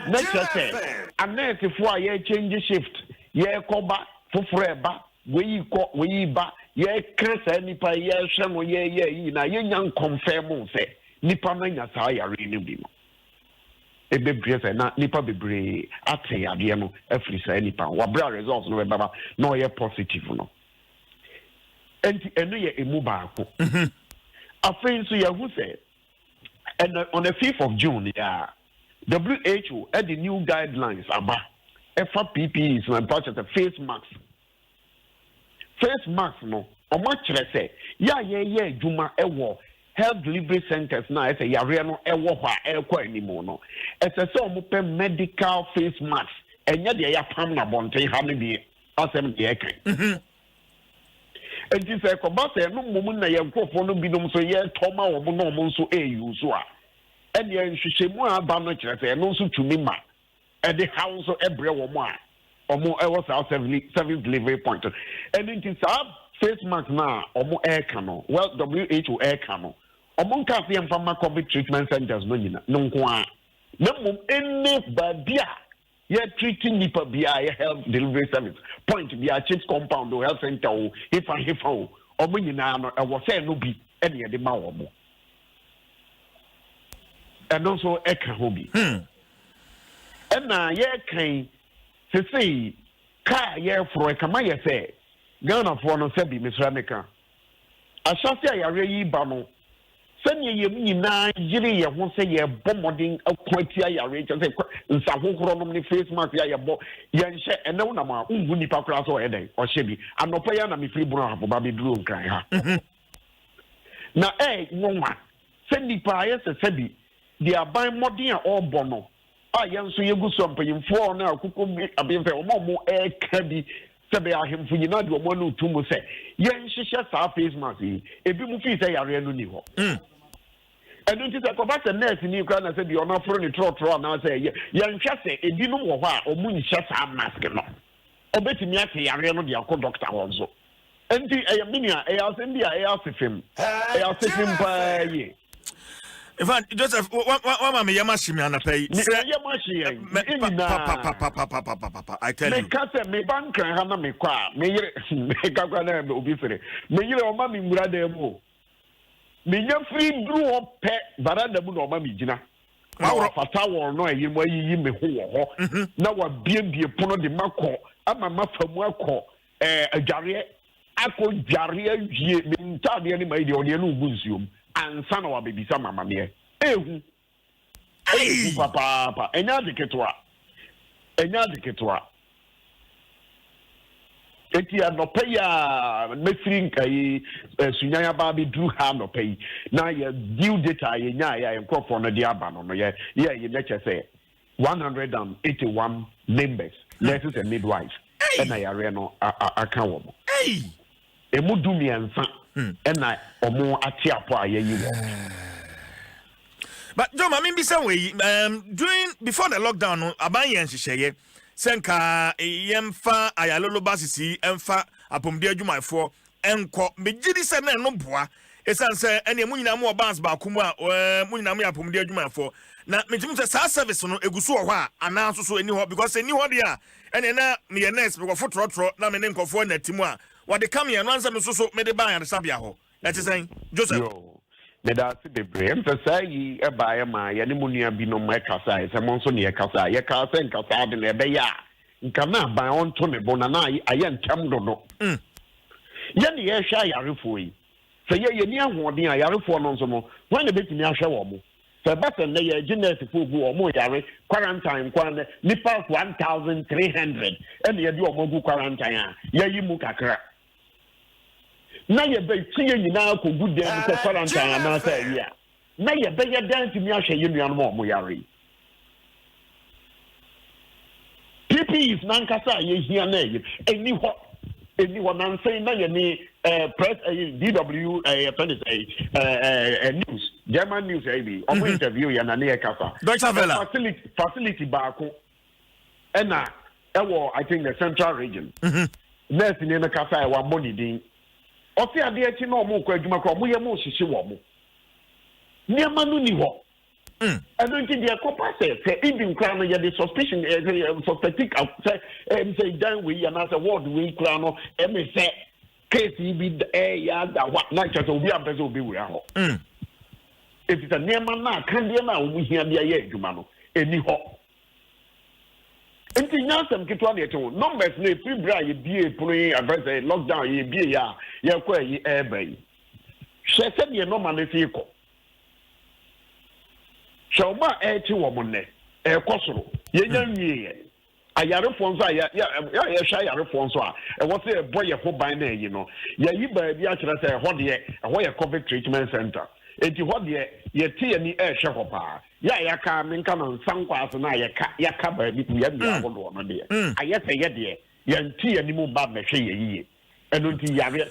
nature say anete fo ye change shift ye koba foforo eba we ba ye kresa nipa ye hwe no ye yi na ye nyan confirm say nipa na nya sa yare ni bi no ebebre na nipa bebre ate ade no afiri sa nipa wa bra results no baba no ye positive no enti eno ye emu baako afei so ye hu say and on the 5th of June WHO had the new guidelines about PPEs and budget the face mask no o ma kire say ye juma ewo health delivery centers now I say yare no ewo hwa ekwa animo no ese se omo pe medical face mask enye de ya pam na bonten ha ne bi asem de ekan enti se ko ba se no mum na ye nkofo no binom so ye toma wo mo no mo nso eyu so a ene ye nhwehwemu aba no kire se no nso tumi ma e de house so ebre wo mo a omo ewo sa 7 delivery point enti sa face mask na omo eka no well WHO eka no omo nka se mfama covid treatment centers no nyina no nko a na mum ene babia ye treating nipa bia ye health delivery service point bia chips compound or health center o ifa o omo nyina no e wo se no bi ene ye de ma wo mo and also eka ho bi na ye kan se sei ka ye fro kama ye se Ghana for no se bi misrameka asase ayare yi ba no sanye ye nyina yire ye ho se ye bomodin akwati ayare je se nsa kokoro no ne face mask ya ye bo ye nhye ene wo na ma ungu nipa kra so eden o hye bi anopa ya na me free bro afo ba be duro nkran ha na nwa se nipa ye se bi di aban modin a obo no a ye nso ye gu so mpanyimfo na akoko bi abemfe o mo ka bi sebe ahemfu nyina de omo no tumu se ye nhyehyɛ saa face mask yi ebi mu fi se yare no ni ho enu nti se ko ba se nurse ni kra na se bi ona foro ni trotro na se ye nhwɛ se ebi no wo ho a omu nhyɛ saa mask no obetimi ate yare no de akɔ doctor ho so enti minia asem bi a asefem pa ye in fact, Joseph, what me yamashi me anapay. I tell you. Because me bank hana me kwa me kakwana obisere. Me yire o ma me mura dem o. Me nya free drew up pe baranda mu no ma me gina. Wa fata won no ayi mo ayi me ho ho. Na wa bie pono de makọ ama mafamu akọ adware akọ dware awie me ntade ne mai de one no gunsuom. Ansa na wa bebisa mama me ehu papa enya diketwa eti anope ya mefiri nkai sunyanya ba be dru ha anope yi na ye due data ye nya ya enkrofo no de aba no ye neche se 181 members, nurses and midwives. And I areno account. Hey, a mudumian son, and I or more at Tiapa. But John, I mean, be some way. During before the lockdown, Abayan Shisheye, Senka, Yemfa, Ayalolo Basisi, Emfa, Apomdia Juma for, Enko, Mejidi Sana no bois. Esan say any munina mo bounce ba kuma munina mo Apomdia Juma for. Na mejimu say service no egusu hɔ a ana so eni hɔ because eni hɔ dia ene na me nurse be kofo trotro na me ne nkofo na timu a wɔde kam ye no ansa me so me de ban ya sabia hɔ na te sɛn Joseph me da se bebre emfasa yi e ba ye ma ye ne munua bi no ma kasa se mo nso ne ye kasa nkasa de na be ya nka na ban on to ne bo na aye ntam dodo ye ne ye hwa yarefo yi se ye ni ahoɔden a yarefo no nso no wɔn na betimi ahwɛ wɔ mo. So that's a genetic food or more quarantine nipa 1,300 and you do a mogu quarantine. Yeah, you mukakra. Now you be seeing you now could good day quarantine and I say, yeah. Now you be your dance to me, I say you more muyari. PP is Nankasa, you hear name, anyone I'm saying that you need press DW news. German news AB. On interview ya na near Kasa. Deutsche Welle. Facility Baku. And I think the central region. Nurse in the Kasa wa money ding. Ofi ade chi no mo kwa adwuma kwa mo ye mo hihye wo mo. Niam no ni ho. I don't think they are compasses. Even crown ya the suspicion suspecting say down we and as a word we crown me say case be ya da what na cha so bi abezo bi we ho. If it's a neman na candiana, we hear the air, Jumano, any hop. And the Nansem Kitwani, numbers may fibra, ye be a play, a vessel, lockdown, ye be ya, ye air bay. She said, ye no man vehicle. Shall my air to woman, air cosro, ye young ye. A Yarafonza, ya shy Yarafonza, and what's a boy a by name, you know. Ya you by the actual say, what ye, a way a COVID treatment center. Eti hɔ deɛ yɛte ani ɛhwɛ hɔ paa ya ka menka no nsankwa so na ya ka ba bi ya bi ahodoɔ no deɛ ayɛ sɛ yɛ deɛ yɛnte ani mu ba mɛhwɛ yɛ yie ɛno nti yare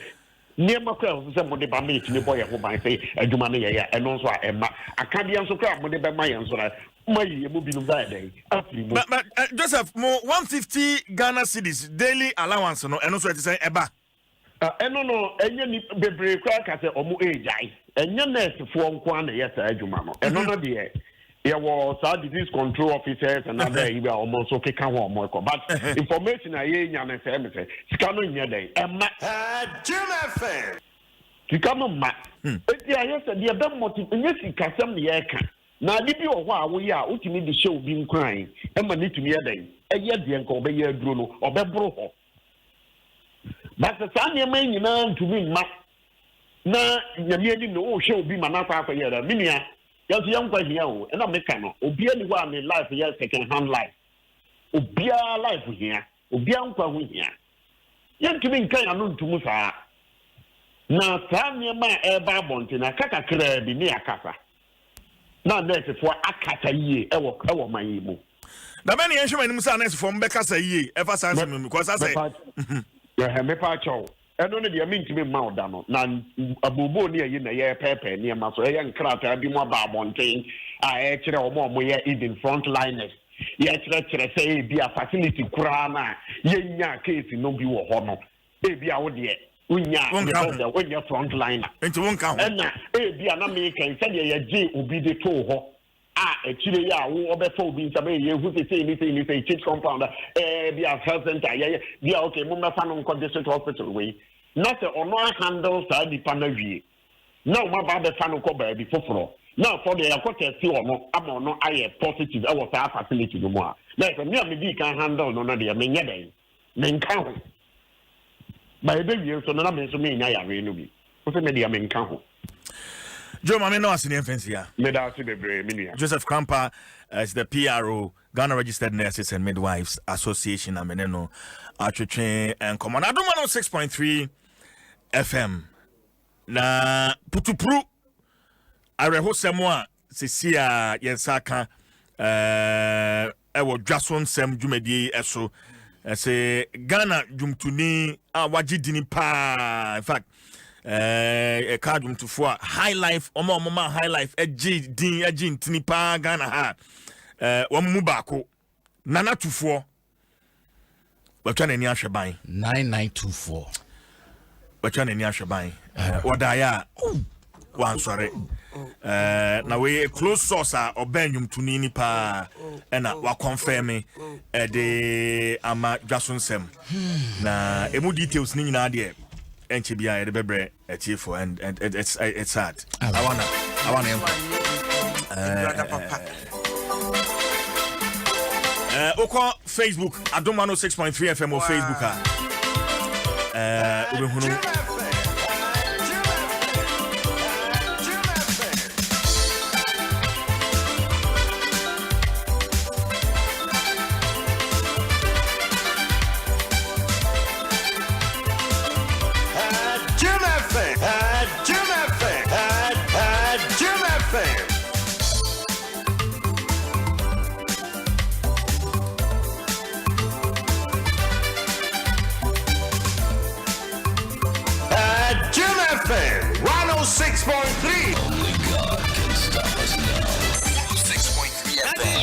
nneɛma kora so sɛ mode ba ma yɛtumi bɔ yɛ ho ban sɛ adwuma no yɛyɛ ɛno nso a ɛma akadeɛ nso kora mode bɛma yɛn nso na ma yie mu binom ba yɛdɛn afiri mu but Joseph mo 150 Ghana cedis daily allowance no ɛno so ɛte sɛ ɛba ɛno no ɛnyɛ ni bebree kora ka sɛ ɔmo ɛgyae ɛnyɛ nursefoɔ nko a na ɛyɛ saa adwuma no ɛno no deɛ yɛwɔ saa disease control officers and other yi a ɔmo nso keka ho ɔmo ɛkɔ but information a yɛnya no sɛ ɛmɛ sɛ sika no nyɛ dɛn ɛma sika no ma eti ayɛ sɛ deɛ bɛmmɔte ɛnyɛ sikasɛm ne yɛreka na ade bi wɔ hɔ a woyɛ a wotumi de hyɛ obi nkran ɛma ne tumi yɛ dɛn ɛyɛ deɛ nka ɔbɛyɛ aduro no ɔbɛboro hɔ but saa nneɛma nyinaa ntumi mma na nyame ani no wohwɛ obi ma na fa akɔyɛ da menua yɛnso yɛnkwa hia o ɛna meka no obia ni hɔ a ne life yɛ second hand life obia life hia obia nkwa ho hia yɛntumi nka ya no ntumu saa na saa nneɛma a ɛba abɔnte na kakakraa bi ne akasa na nursefoɔ akasa yie ɛwɔ man yi mu da bɛne yɛnhwɛ m'anim sɛ nursefoɔ mbɛkasa yie ɛfa saa nsɛm mu because asɛ mepa kyɛw ɛno no deɛ mentumi mma wo da no na abobo ne ayi na yɛ pɛpɛ nneɛma so ɛyɛ nkrataa bi mu aba abɔnten a ɛkyerɛ ɔmo yɛ even frontliners yɛkyerɛkyerɛ sɛ ebi a facility koraa no a yɛnya case no bi wɔ hɔ no ebi a wo deɛ wonya frontliner ɛna ebi a na meka sɛdeɛ yɛgye obi de too hɔ a ɛkyire yɛ a wo ɔbɛfa obi nsa bɛyɛ yɛhu sɛ chief compound bi a health center yɛyɛ bi a okay mommɛfa no nkɔ district hospital wei na sɛ ɔno ahandle saa nipa no awie na ɔmaba bɛfa no kɔ baabi foforɔ na afɔ deɛ yɛkɔ tɛsi ɔno ama ɔno ayɛ positive ɛwɔ saa facility no mu a na ɛsɛ me a medii kan handle no no deɛ menyɛ dɛn menka ho ba ɛbɛwie nso no na me nso menya yare no bi wo sɛ medeɛ menka ho Joe Mame no asini mfensia. Joseph Krampa is the PRO, Ghana Registered Nurses and Midwives Association ameneno atwetwe and common Adom 106.3 FM. Na putupru areho semwa sesia yensaka ewo Dwaso Nsem dwumadi eso say Ghana dwumtuni wagidini pa in fact a card to for high life mama high life din ntini pa Ghana ha wamu baako nana tufo watwa nani ahweban 9924 watwa nani ahweban wadaya wan sorry na we close source obenum tuni ni pa na wa confirm de ama Dwaso Nsem na emu details ni nyina de enche bia de bebre etiefo and it's sad. I wanna oko Facebook Adom 106.3 FM or Facebook ubehunu FM 106.3. Only God can stop us now. 106.3 FM.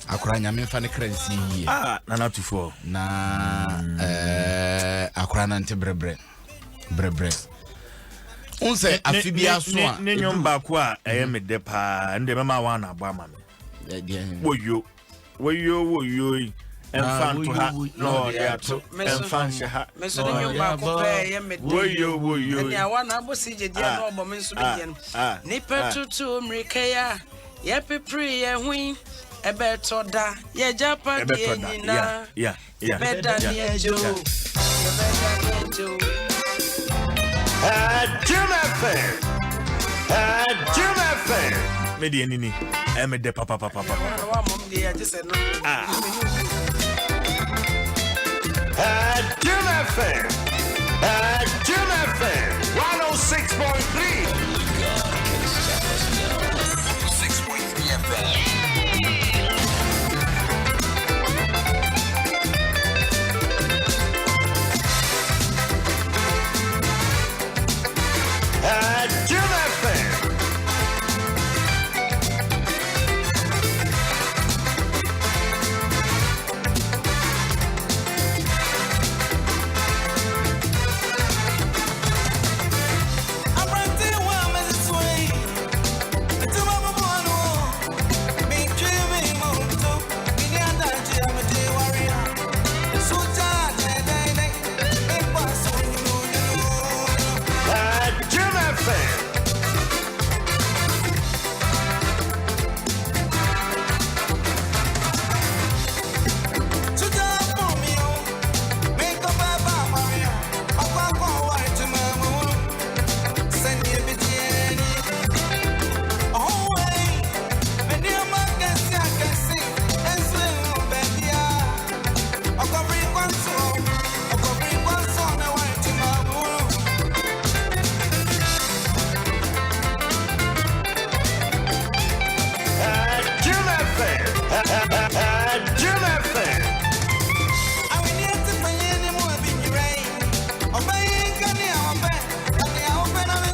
akura nyame fa ne kransi nana tufo na akura nante brebre unse afibia so a ne nyomba ko a me de pa nde mama wa na agba ma me woyo enfant ha no ya to enfant ha meso ne nyomba ko pe ye me woyo ne awa na bosi je dia no obo me nso me ye no ni petutu mrikeya ye pepri ye hui ebe toda ye japa die nyina beda ni ejo Jumaffair Medi nini me de papa wa mom de je se no Jumaffair 106.3 6.3 FM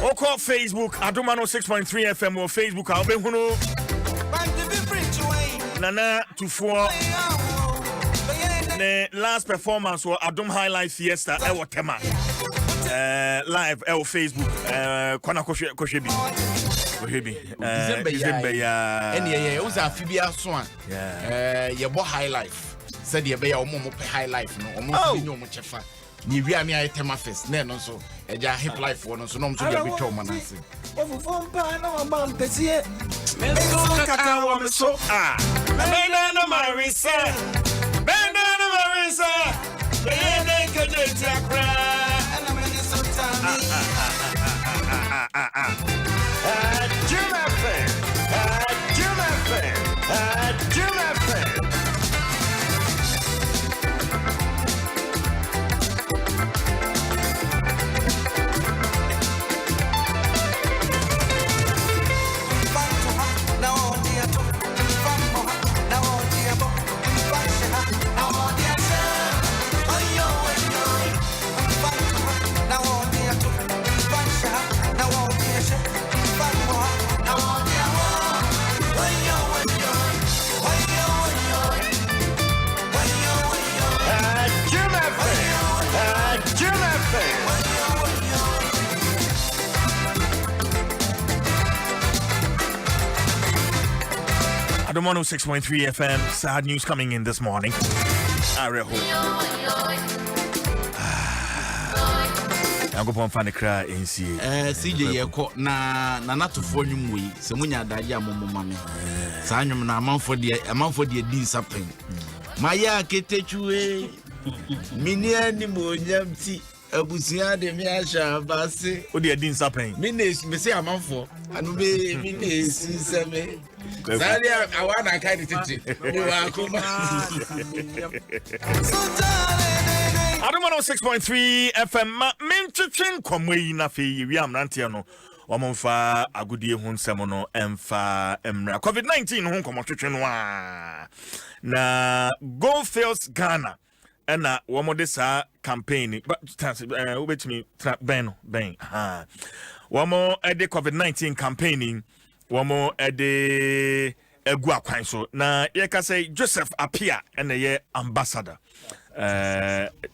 Oko Facebook Adom 106.3 FM or Facebook I'll be Nana to 4 the last performance or Adom Highlight Fiesta Ewa Tema live El Facebook Kwana Koshebi December yeah was a Fibia Swan your boy High Life said you be your mom High Life no almost no much fa ni wi ami ayetema first na no so eja hip life won so no mso ya bitwa manase ofofo mpa na wa mpesie meso kaka wa meso bena na marisa bena kejeti akra ana meso tami Jumafe Adom 106.3 FM. Sad news coming in this morning. I'm going to find a cry in CJ Yako na not to phone him we. Semunya Daja Momo Mami. Sanyum na amount for the D something. Maya Ketechue Minia Nimonyamti Abusia de Miasha Basse. What do you something? Minis, Messi amount for and be Minis Seme. Zaria, I want to kind of you are Adom 106.3 FM Minchichin Komwe na fe wi amrantia no omonfa agudie hu nsem no emfa emra COVID-19 hu komotwetwe no a na Go Fields Ghana na womode sa campaign obetimi ben womo ede COVID-19 campaigning womo ede egu akwan so na ye ka say Joseph Apia na ye ambassador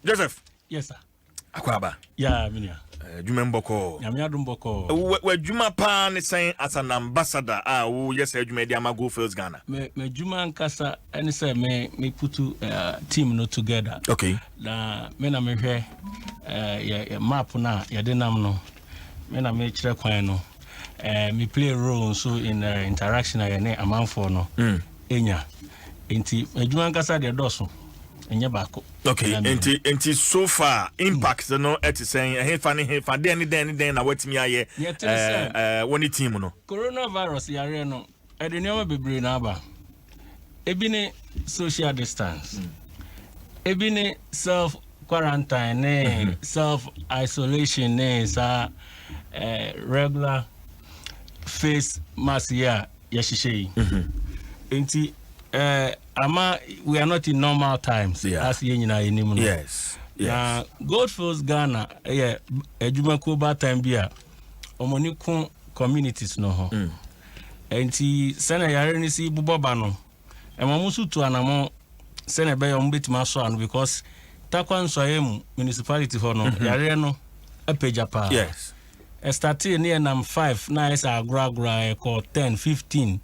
Joseph. Yes, sir. Akwaba. Yeah, minia. Juma mboko. Nyamia dumboko. We juma pa ni saying as an ambassador. Yes, juma di ama Go Fields Ghana. Me juma nkasa any say me putu team no together. Okay. Na me na me hwe map na ya de nam no. Me na me kire kwan no. Me play a role so in interaction ya ne amanfo no. Enya. Enti juma nkasa de doso. Okay, enti so far impact no et saying he den na watimi aye one team no coronavirus yare no e de nyoma bebre na aba ebine social distance ebine self quarantine ne self isolation ne sa regular face mask ya shishe enti ama we are not in normal times as yenyina enimu no. Yes. Go Fields Ghana ejumako ba time bia omoni kun communities no ho enti sena yare ni si buboba no emamusu to anamo sena be yo mbetima so an because takwa nsoyem municipality ho no yare no apejapa. Yes. Started near nam 5 na is agra ko 10 15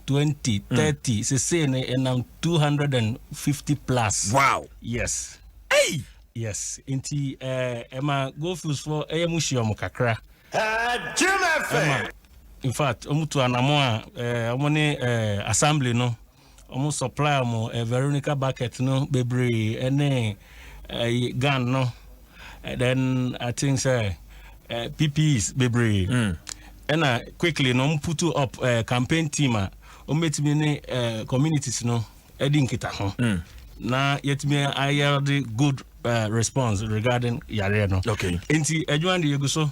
20, 30, say and I'm 250 plus. Wow. Yes. Hey. Yes. Inti Emma Go Fields for Museum Kakra. In fact, to anamo amone assembly no. Almost supply mo Veronica bucket no bebre ene gun no. Then I think say PPEs bebre. And quickly no put up campaign team. Ometimi ne communities no edin kita ho na yetimi ayelde good response regarding yare no. Okay. Enti adwan de yegu so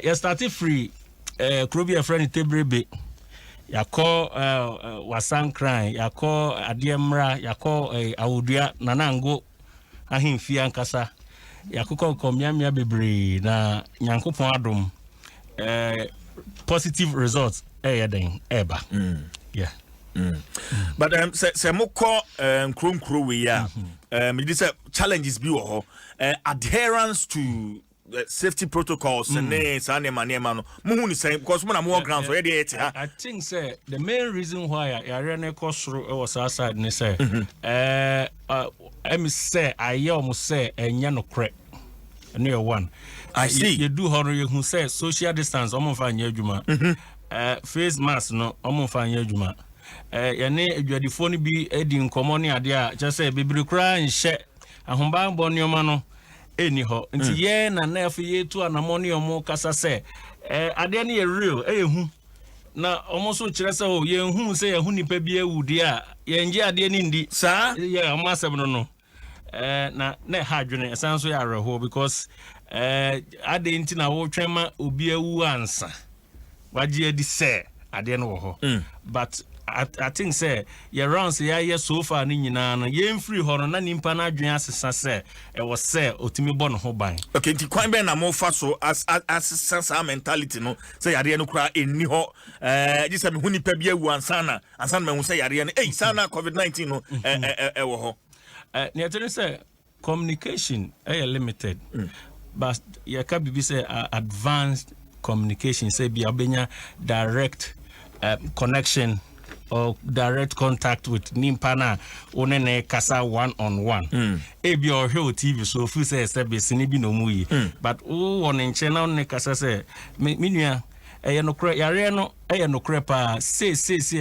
you started free krobi a friend Tebrebe yakọ wasan cry yakọ adiemra yakọ awudua nanango ahemfie ankasa yakọ komiamia bebre na nyankopon adom positive results den eba yeah but se moko nkronkro we ya me dis challenges bi wo ho adherence to safety protocols and manema no muhu ni say because mo na mo ground so dey it ha. I think say the main reason why I ran a course was outside ni say em say I almost say enya no crack near one. I see you do horror you who say social distance omo fa anya adwuma face mask no omo fa anya adwuma yene adwadifo no bi edi nkomo ne ade a just say bibiri kra nhye ahomba bo neoma no eni ho nti ye na na afi ye tu anamoni omo kasa se ade ne ye real ehu na omo so kire se o ye hu se ye hu nipa bi ewudi a ye nje ade ni ndi sa ye omo asem no na ha dwene esan so ya reho because ade nti na wo twema obi ewu ansa waje edi se ade no wo ho but I think say your rounds ya so far ni nyina no ye free ho no na nimpa na adwen asesa se e wo se otimi bo no ho ban. Okay, nti kwan be na mo fa so as sense mentality no say yare no kura eni ho gisa me hu nipa bia wu ansana me hu say yare no sana COVID-19 no wo ho. Ne tell say communication limited but ya ka bibi say advanced communication say bia obenya direct connection or direct contact with nimpana onene kasa one-on-one. Ebi or hear TV so fu say be bi no mu yi. But on nche na onene kasa say minua no kre yare no no kre pa say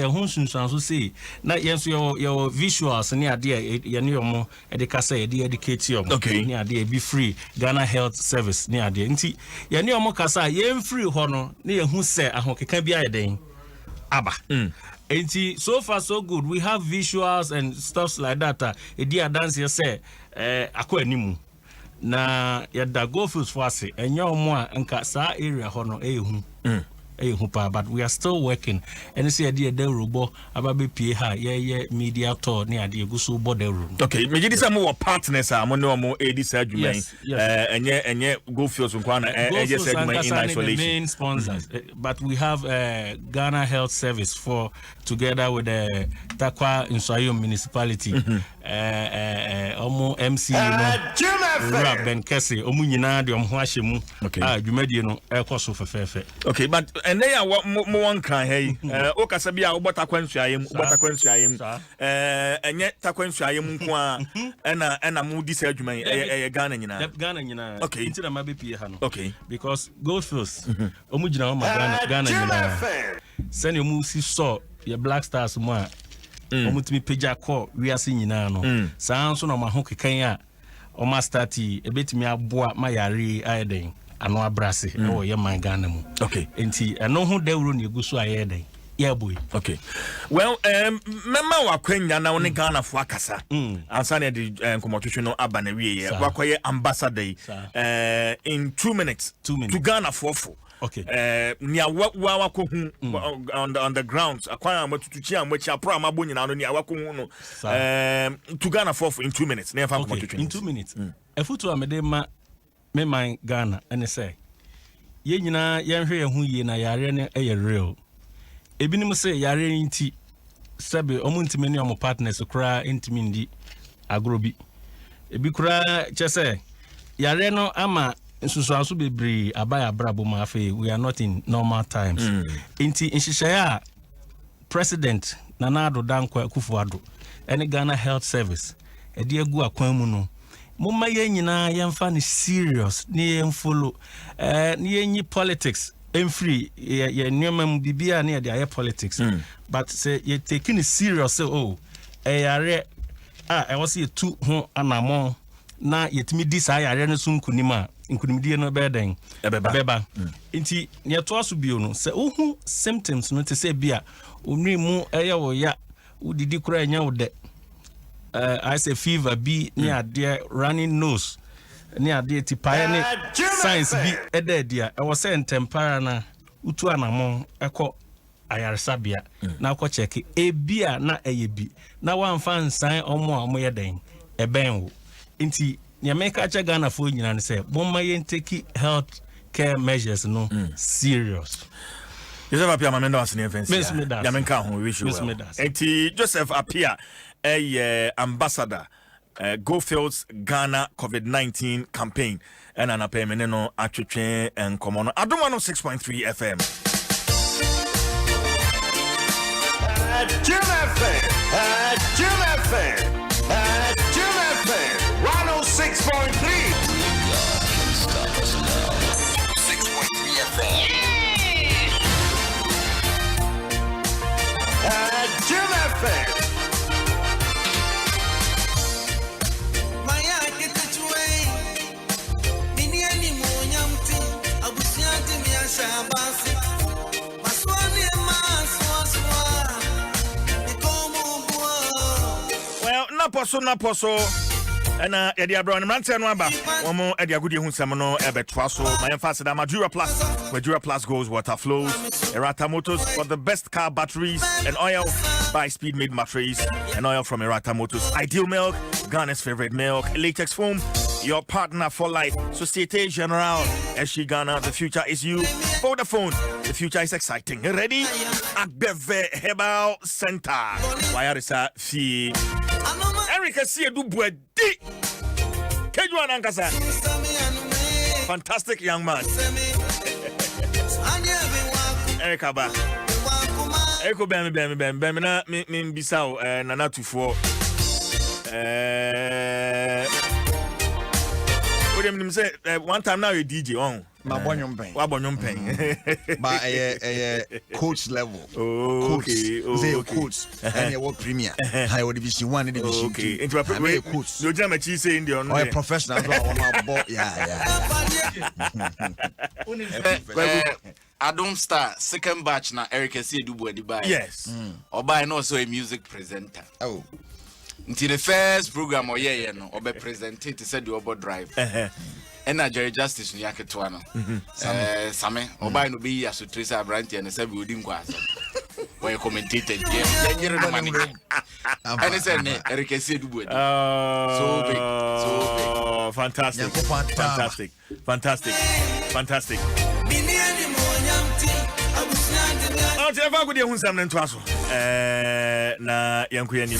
ho sunsun so say na yenso your visuals ne ade ye ne yomo e de kasa e de educate you ne ade be free Ghana Health Service ne ade nti ye ne yomo kasa ye free ho no ne ye hu say ahokeka bi ayeden aba. And so far so good. We have visuals and stuff like that. Edia dance you say akwa animu. Na yada go fields for us. Enya omo anka sa area hono ehu pa, but we are still working. And see idea de robo ababe pie ha ye media tour ne ade guso bo de room. Okay, me gidi say mo partners a mo ne omo edi sa adwuma enye go fields nkwa na eje sa adwuma in isolation. Main sponsors, but we have Ghana Health Service for together with the Takwa Nswayo municipality. Omo MC no Ben Kesse omu nyina de omho ahye mu adwumadie no ekoso fefefe. Okay, but and they are what mo wan kan hey o kasa bia wo botakwansuayem enye takwansuayem nko a na mu di sa adwuma Ghana nyina okay inti na mabepie ha no okay because Goldfields omu gina ma Ghana nyina send omu si so ye Black Stars mu a omu timi peja call we ase nyina no saa nso na ma ho kekan a o ma starti ebetimi aboa ma yare ayeden ano abrase e wo ye man Ghana mu okay enti eno ho dawuro ne eguso ayeden yeah boy okay well memma wakwanya na woni Ghana fo akasa ansa na de nkomotwetwe no aba na wie ye wakoye ambassador in 2 minutes to Ghana fo okay nia wa ko hu on the grounds akwan amatutuchi amachi apro amabo nyina no nia wa ko hu no to Ghana for in 2 minutes na fa komotwetwe in 2 minutes efutu amede ma me man Ghana ene say ye nyina ye hwe ye hu ye na yare ne eye real ebinim say yare nti sabe omuntime ne omo partners kura intimi ndi agrobi ebi kura chese yare no ama nsusuaso bebre abaya brabo ma afi we are not in normal times inti nhihya president Nana-Addo Dankwa Akufo-Addo ene Ghana Health Service edi egu akwan mu no mumma ye nyina yemfa ne serious ne yem follow ne yenyi politics free ye nneema bibia ne de aye politics but say ye take it serious say yare e was ye tu ho anamon na yetimi di sa yare ne so nkunima nkunimdie no beden beba nti ne to aso bio no say ohu symptoms no te say bia onwi mu eye wo ya udidi kura nya wo de I say fever be near dear running nose near dear tipae science be a dead dear. I was saying temperana utu anamon echo ayaresabia na ko check e bia na eyebi na wan fan sign omo yeden e ben wo nti nya make acha Ghana fo nyina ne say bomma yen take health care measures no serious. Joseph Apia mamenda wasine fence ya menka ho wish you well. Enti Joseph Apia ambassador Gofields Ghana COVID-19 campaign and an apemene no atwetwe enkomo no Adom 106.3 FM. Jim FM, Jim FM, Jim FM, 106.3. Stop us now. 106.3 FM. Jim FM. Naposo and Edia Brown and Mantan Wamba, one more Edia Goody Hunsamono, Ebetwaso, my emphasis that Madura Plus goes water flows, Erata Motors for the best car batteries and oil by Speed Made mattress and oil from Erata Motors, Ideal Milk, Ghana's favorite milk, latex foam, your partner for life, Societe Generale, SG Ghana, the future is you, Vodafone, the future is exciting. Ready? Agbeve Herbal Center. Why are ça fi? Erica see do buedi. Kejuan Ankasa. Fantastic young man. Erica ba. Eko bemi na min bisao nana tufo. Say one time now you DJ on. My bonyum pain. What bonyum pain? By a coach level. Oh, okay. Say coach. And you work premier. High division 1 division 2. Into a coach. No jam cheese in the on. Or a professional. Yeah. Adom Star second batch na Eric see do body buy. Yes. Or buy also a music presenter. Oh. Until the first program no obe presented said the Obo Drive. And Jerry Justice ni yake tuano. Same oba no be aso Tracer Brandt and say we dim kwa. Why commentated here. And he said Eric said do body. So big. Fantastic. Oh, Jeff, good day, Unsem Dwaso. Na yanku yanim.